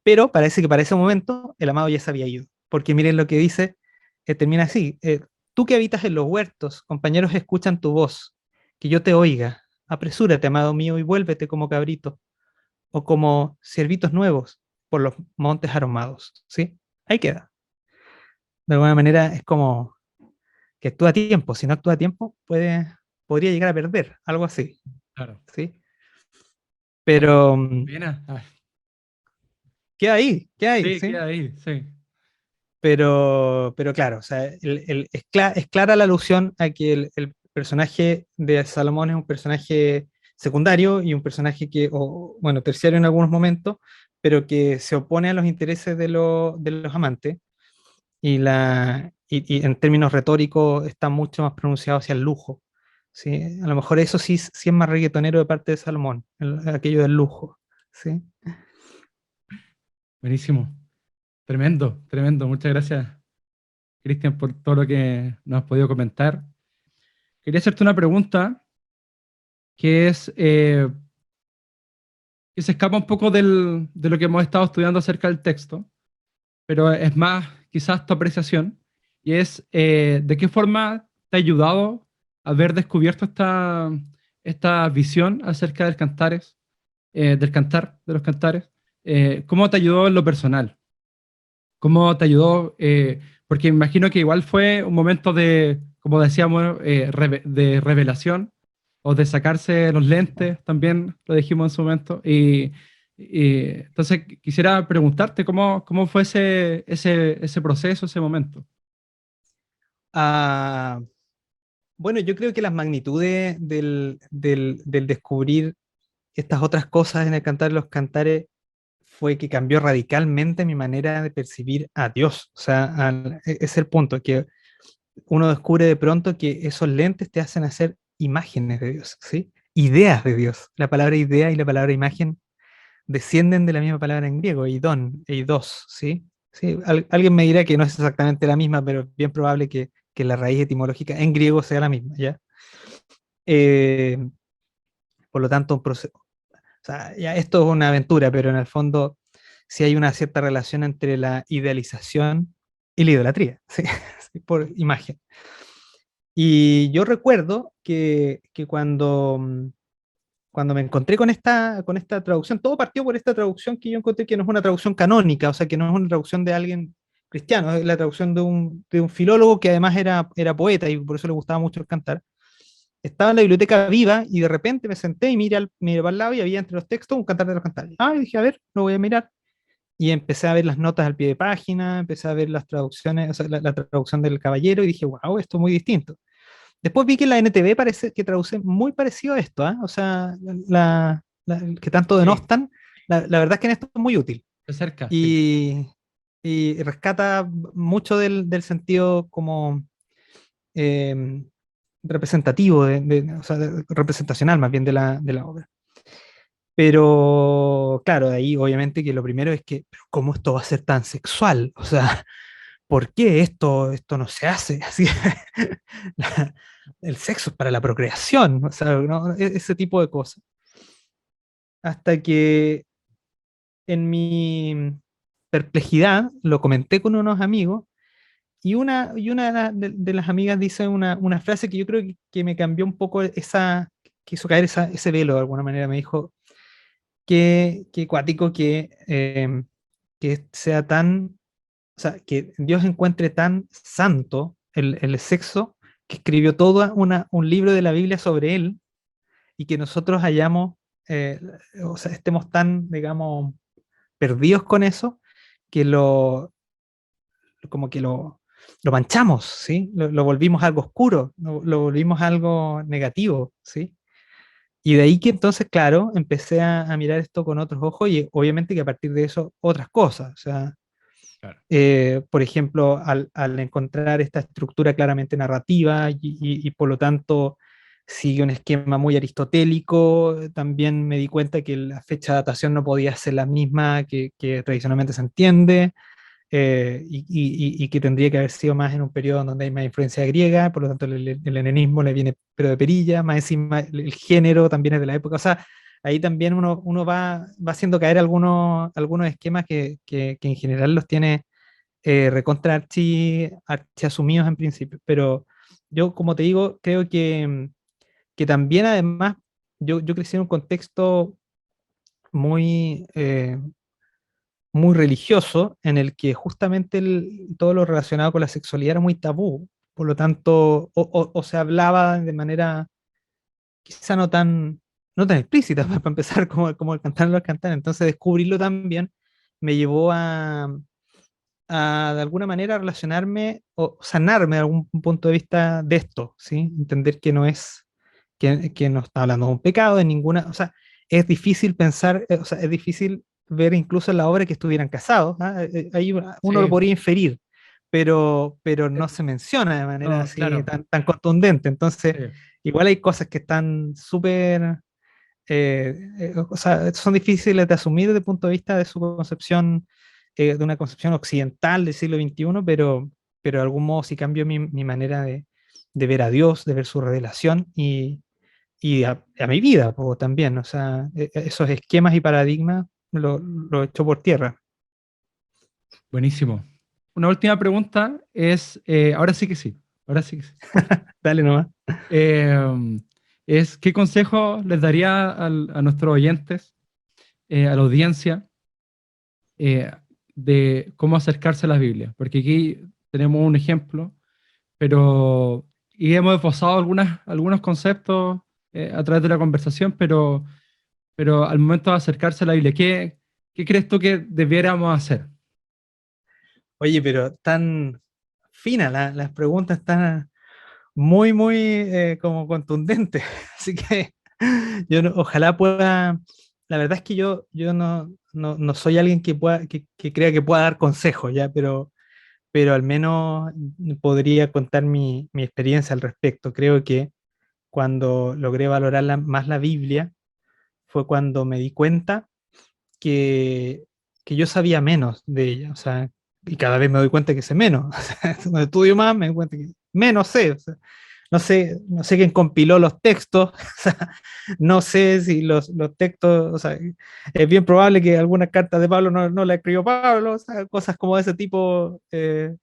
Pero parece que para ese momento el amado ya se había ido, porque miren lo que dice, termina así, tú que habitas en los huertos, compañeros escuchan tu voz, que yo te oiga, apresúrate, amado mío, y vuélvete como cabrito, o como ciervitos nuevos por los montes aromados, ¿sí? Ahí queda. De alguna manera es como que actúa a tiempo, si no actúa a tiempo podría llegar a perder, algo así,
Claro.
¿sí? Pero
Buena. Ah,
queda ahí,
sí,
¿sí?
queda ahí, sí.
Pero claro, o sea, es clara la alusión a que el personaje de Salomón es un personaje secundario y un personaje que, o, bueno, terciario en algunos momentos, pero que se opone a los intereses de los amantes y en términos retóricos está mucho más pronunciado hacia el lujo. ¿Sí? A lo mejor eso sí, sí es más reggaetonero de parte de Salomón, aquello del lujo. ¿Sí?
Buenísimo. Tremendo, tremendo. Muchas gracias, Cristian, por todo lo que nos has podido comentar. Quería hacerte una pregunta que es que se escapa un poco de lo que hemos estado estudiando acerca del texto, pero es más quizás tu apreciación, y es ¿de qué forma te ha ayudado haber descubierto esta visión acerca del cantar, de los cantares? ¿Cómo te ayudó en lo personal? ¿Cómo te ayudó? Porque imagino que igual fue un momento de, como decíamos, de revelación o de sacarse los lentes, también lo dijimos en su momento. Entonces quisiera preguntarte cómo fue ese proceso, ese momento.
Ah, bueno, yo creo que las magnitudes del descubrir estas otras cosas en el cantar de los cantares fue que cambió radicalmente mi manera de percibir a Dios. O sea, es el punto, que uno descubre de pronto que esos lentes te hacen hacer imágenes de Dios, ¿sí? Ideas de Dios. La palabra idea y la palabra imagen descienden de la misma palabra en griego, eidon, eidos, ¿sí? Sí, alguien me dirá que no es exactamente la misma, pero es bien probable que la raíz etimológica en griego sea la misma, ¿ya? Eh, por lo tanto, o sea, ya esto es una aventura, pero en el fondo sí hay una cierta relación entre la idealización y la idolatría, ¿sí? Sí, por imagen. Y yo recuerdo que cuando me encontré con esta traducción, todo partió por esta traducción que yo encontré que no es una traducción canónica, o sea, que no es una traducción de alguien cristiano, es la traducción de un filólogo que además era poeta y por eso le gustaba mucho el cantar. Estaba en la biblioteca viva y de repente me senté y miré para el lado y había entre los textos un cantar de los cantares. Ah, y dije, a ver, lo voy a mirar. Y empecé a ver las notas al pie de página, empecé a ver las traducciones, o sea, la traducción del caballero y dije, wow, esto es muy distinto. Después vi que la NTV parece que traduce muy parecido a esto, ¿ah? O sea, que tanto
Sí,
denostan, la verdad es que en esto es muy útil
de cerca, sí.
y, y rescata mucho del sentido como eh, representativo, o sea, representacional más bien de la obra. Pero claro, de ahí obviamente que lo primero es que, ¿pero cómo esto va a ser tan sexual? O sea, ¿por qué esto no se hace? Así, el sexo es para la procreación, o sea, ese tipo de cosas. Hasta que en mi perplejidad lo comenté con unos amigos y una de las amigas dice una frase que yo creo que me cambió un poco que hizo caer ese velo de alguna manera. Me dijo que cuático que sea tan, o sea, que Dios encuentre tan santo el sexo que escribió un libro de la Biblia sobre él y que nosotros eh, o sea, estemos tan, digamos, perdidos con eso que como que lo manchamos, ¿sí? Lo volvimos algo oscuro, lo volvimos algo negativo, ¿sí? Y de ahí que entonces, claro, empecé a mirar esto con otros ojos y obviamente que a partir de eso otras cosas. O sea,
Claro.
por ejemplo, al encontrar esta estructura claramente narrativa y por lo tanto sigue un esquema muy aristotélico, también me di cuenta que la fecha de datación no podía ser la misma que tradicionalmente se entiende. Y que tendría que haber sido más en un periodo donde hay más influencia griega, por lo tanto el helenismo le viene pero de perilla, más encima el género también es de la época, o sea, ahí también uno va haciendo caer algunos esquemas que en general los tiene recontra archi asumidos en principio, pero yo como te digo, creo que también además yo crecí en un contexto muy... muy religioso en el que justamente todo lo relacionado con la sexualidad era muy tabú. Por lo tanto, o se hablaba de manera quizá no tan explícita, para empezar, como el cantar los cantar. Entonces, descubrirlo también me llevó a de alguna manera relacionarme o sanarme de algún punto de vista de esto, ¿sí? Entender que no es, que no está hablando de un pecado, de ninguna, o sea, es difícil pensar, o sea, es difícil ver incluso en la obra que estuvieran casados, ¿ah? Ahí uno lo
Sí,
podría inferir, pero
eh,
no se menciona de manera
no,
así
claro,
tan contundente, entonces
sí.
igual hay cosas que están súper, o sea, son difíciles de asumir desde el punto de vista de su concepción, de una concepción occidental del siglo XXI, pero de algún modo sí cambió mi manera de ver a Dios, de ver su revelación y a mi vida po, también. O sea, esos esquemas y paradigmas lo he hecho por tierra.
Buenísimo. Una última pregunta es, ahora sí que sí, ahora sí que sí.
Dale nomás.
Eh, ¿qué consejo les daría a nuestros oyentes, a la audiencia, eh, de cómo acercarse a la Biblia? Porque aquí tenemos un ejemplo, pero y hemos esbozado algunos conceptos a través de la conversación, pero al momento de acercarse a la Biblia, ¿qué crees tú que debiéramos hacer?
Oye, pero tan finas las preguntas, están muy, muy como contundentes. Así que ojalá pueda. La verdad es que yo no soy alguien que crea que pueda dar consejos, ya, pero al menos podría contar mi experiencia al respecto. Creo que cuando logré valorar más la Biblia fue cuando me di cuenta que, que yo sabía menos de ella, o sea, y cada vez me doy cuenta que sé menos. O sea, cuando estudio más me doy cuenta que menos sé. O sea, no sé quién compiló los textos, o sea, no sé si los textos, o sea, es bien probable que algunas cartas de Pablo no la escribió Pablo, o sea, cosas como de ese tipo,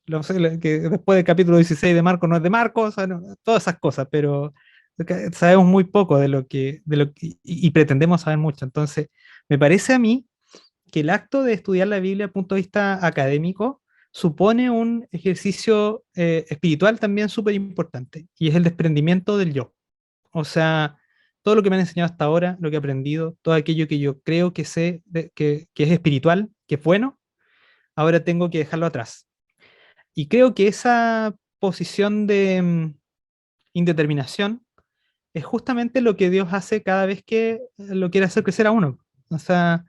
no sé, que después del capítulo 16 de Marcos no es de Marcos, o sea, todas esas cosas, pero sabemos muy poco y pretendemos saber mucho. Entonces, me parece a mí que el acto de estudiar la Biblia desde el punto de vista académico supone un ejercicio espiritual también súper importante, y es el desprendimiento del yo. O sea, todo lo que me han enseñado hasta ahora, lo que he aprendido, todo aquello que yo creo que sé, que es espiritual, que es bueno, ahora tengo que dejarlo atrás. Y creo que esa posición de indeterminación es justamente lo que Dios hace cada vez que lo quiere hacer crecer a uno. O sea,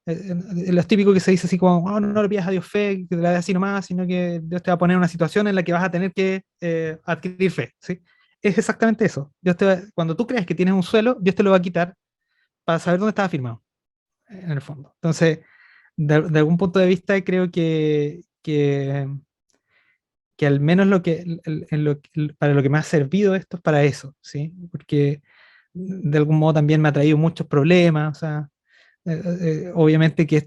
lo típico que se dice así como, "Oh, no le pidas a Dios fe, que te la dé así nomás, sino que Dios te va a poner en una situación en la que vas a tener que adquirir fe, ¿sí? Es exactamente eso. Cuando tú crees que tienes un suelo, Dios te lo va a quitar para saber dónde estaba firmado, en el fondo. Entonces, de algún punto de vista, creo que al menos para lo que me ha servido esto es para eso, ¿sí? Porque de algún modo también me ha traído muchos problemas, o sea, obviamente que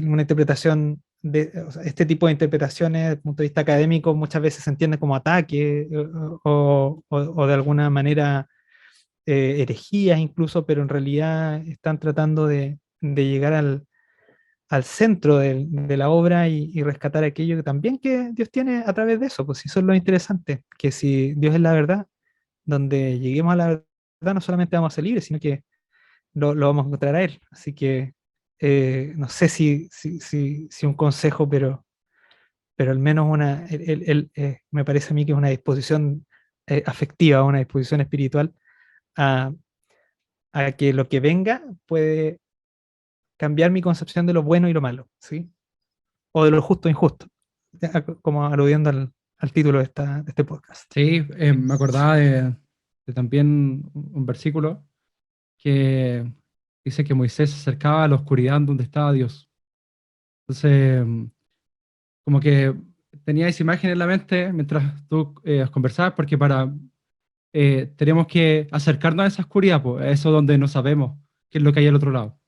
una interpretación o sea, este tipo de interpretaciones desde el punto de vista académico muchas veces se entiende como ataque o de alguna manera herejías incluso, pero en realidad están tratando de llegar al centro de la obra y rescatar aquello que también que Dios tiene a través de eso, pues eso es lo interesante, que si Dios es la verdad, donde lleguemos a la verdad no solamente vamos a ser libres, sino que lo vamos a encontrar a él. Así que no sé si un consejo, pero al menos me parece a mí que es una disposición afectiva, una disposición espiritual a, a que lo que venga puede cambiar mi concepción de lo bueno y lo malo, ¿sí? O de lo justo e injusto, ya, como aludiendo al título de este podcast.
Sí, me acordaba de también un versículo que dice que Moisés se acercaba a la oscuridad donde estaba Dios. Entonces, como que tenía esa imagen en la mente mientras tú conversabas, porque tenemos que acercarnos a esa oscuridad, pues, a eso donde no sabemos qué es lo que hay al otro lado.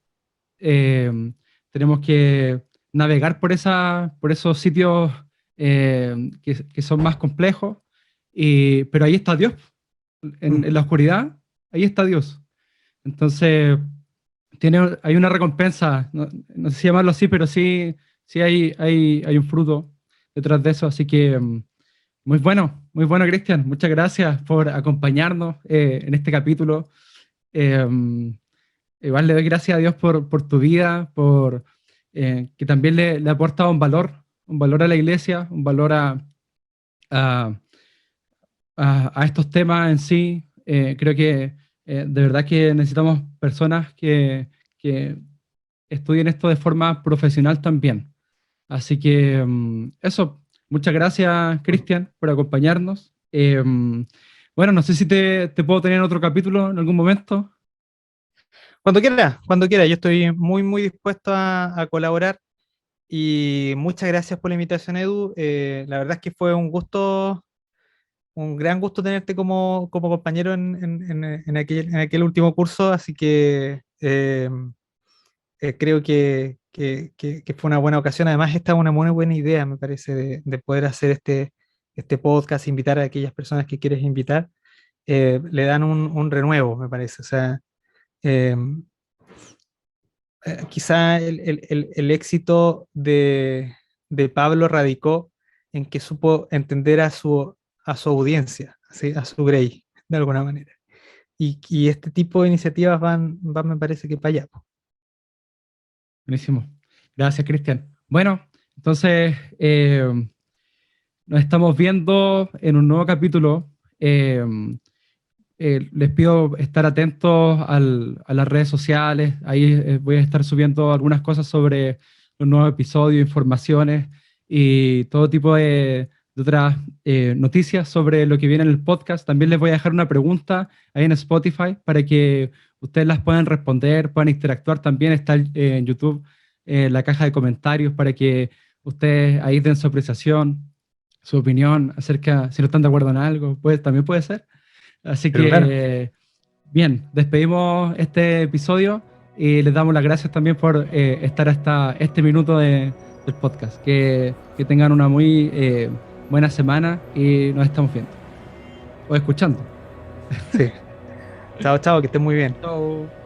Eh, Tenemos que navegar por esos sitios que son más complejos, pero ahí está Dios, en la oscuridad, ahí está Dios. Entonces, hay una recompensa, no sé si llamarlo así, pero sí hay un fruto detrás de eso, así que muy bueno, Cristian. Muchas gracias por acompañarnos en este capítulo. Eh, Igual le doy gracias a Dios por tu vida, por que también le ha aportado un valor a la iglesia, un valor a, a estos temas en sí. Creo que de verdad que necesitamos personas que estudien esto de forma profesional también. Así que eso, muchas gracias, Cristian, por acompañarnos. Bueno, no sé si te puedo tener en otro capítulo en algún momento.
Cuando quiera, yo estoy muy, muy dispuesto a colaborar y muchas gracias por la invitación, Edu. La verdad es que fue un gusto, un gran gusto tenerte como compañero en aquel último curso, así que creo que fue una buena ocasión. Además, esta es una muy buena idea, me parece, de poder hacer este podcast, invitar a aquellas personas que quieres invitar. Le dan un renuevo, me parece. O sea, eh, quizá el éxito de Pablo radicó en que supo entender a su audiencia, ¿sí? A su grey, de alguna manera. Y este tipo de iniciativas van me parece que para allá.
Buenísimo. Gracias, Cristian. Bueno, entonces nos estamos viendo en un nuevo capítulo. Eh, Les pido estar atentos a las redes sociales. Ahí voy a estar subiendo algunas cosas sobre los nuevos episodios, informaciones y todo tipo de otras noticias sobre lo que viene en el podcast. También les voy a dejar una pregunta ahí en Spotify para que ustedes las puedan responder, puedan interactuar. También está en YouTube la caja de comentarios para que ustedes ahí den su apreciación, su opinión acerca, si no están de acuerdo en algo, pues también puede ser. Así
Pero claro,
que, bien, despedimos este episodio y les damos las gracias también por estar hasta este minuto del podcast. Que tengan una muy buena semana y nos estamos viendo o escuchando.
sí. Chao, chao, que estés muy bien.
Chao.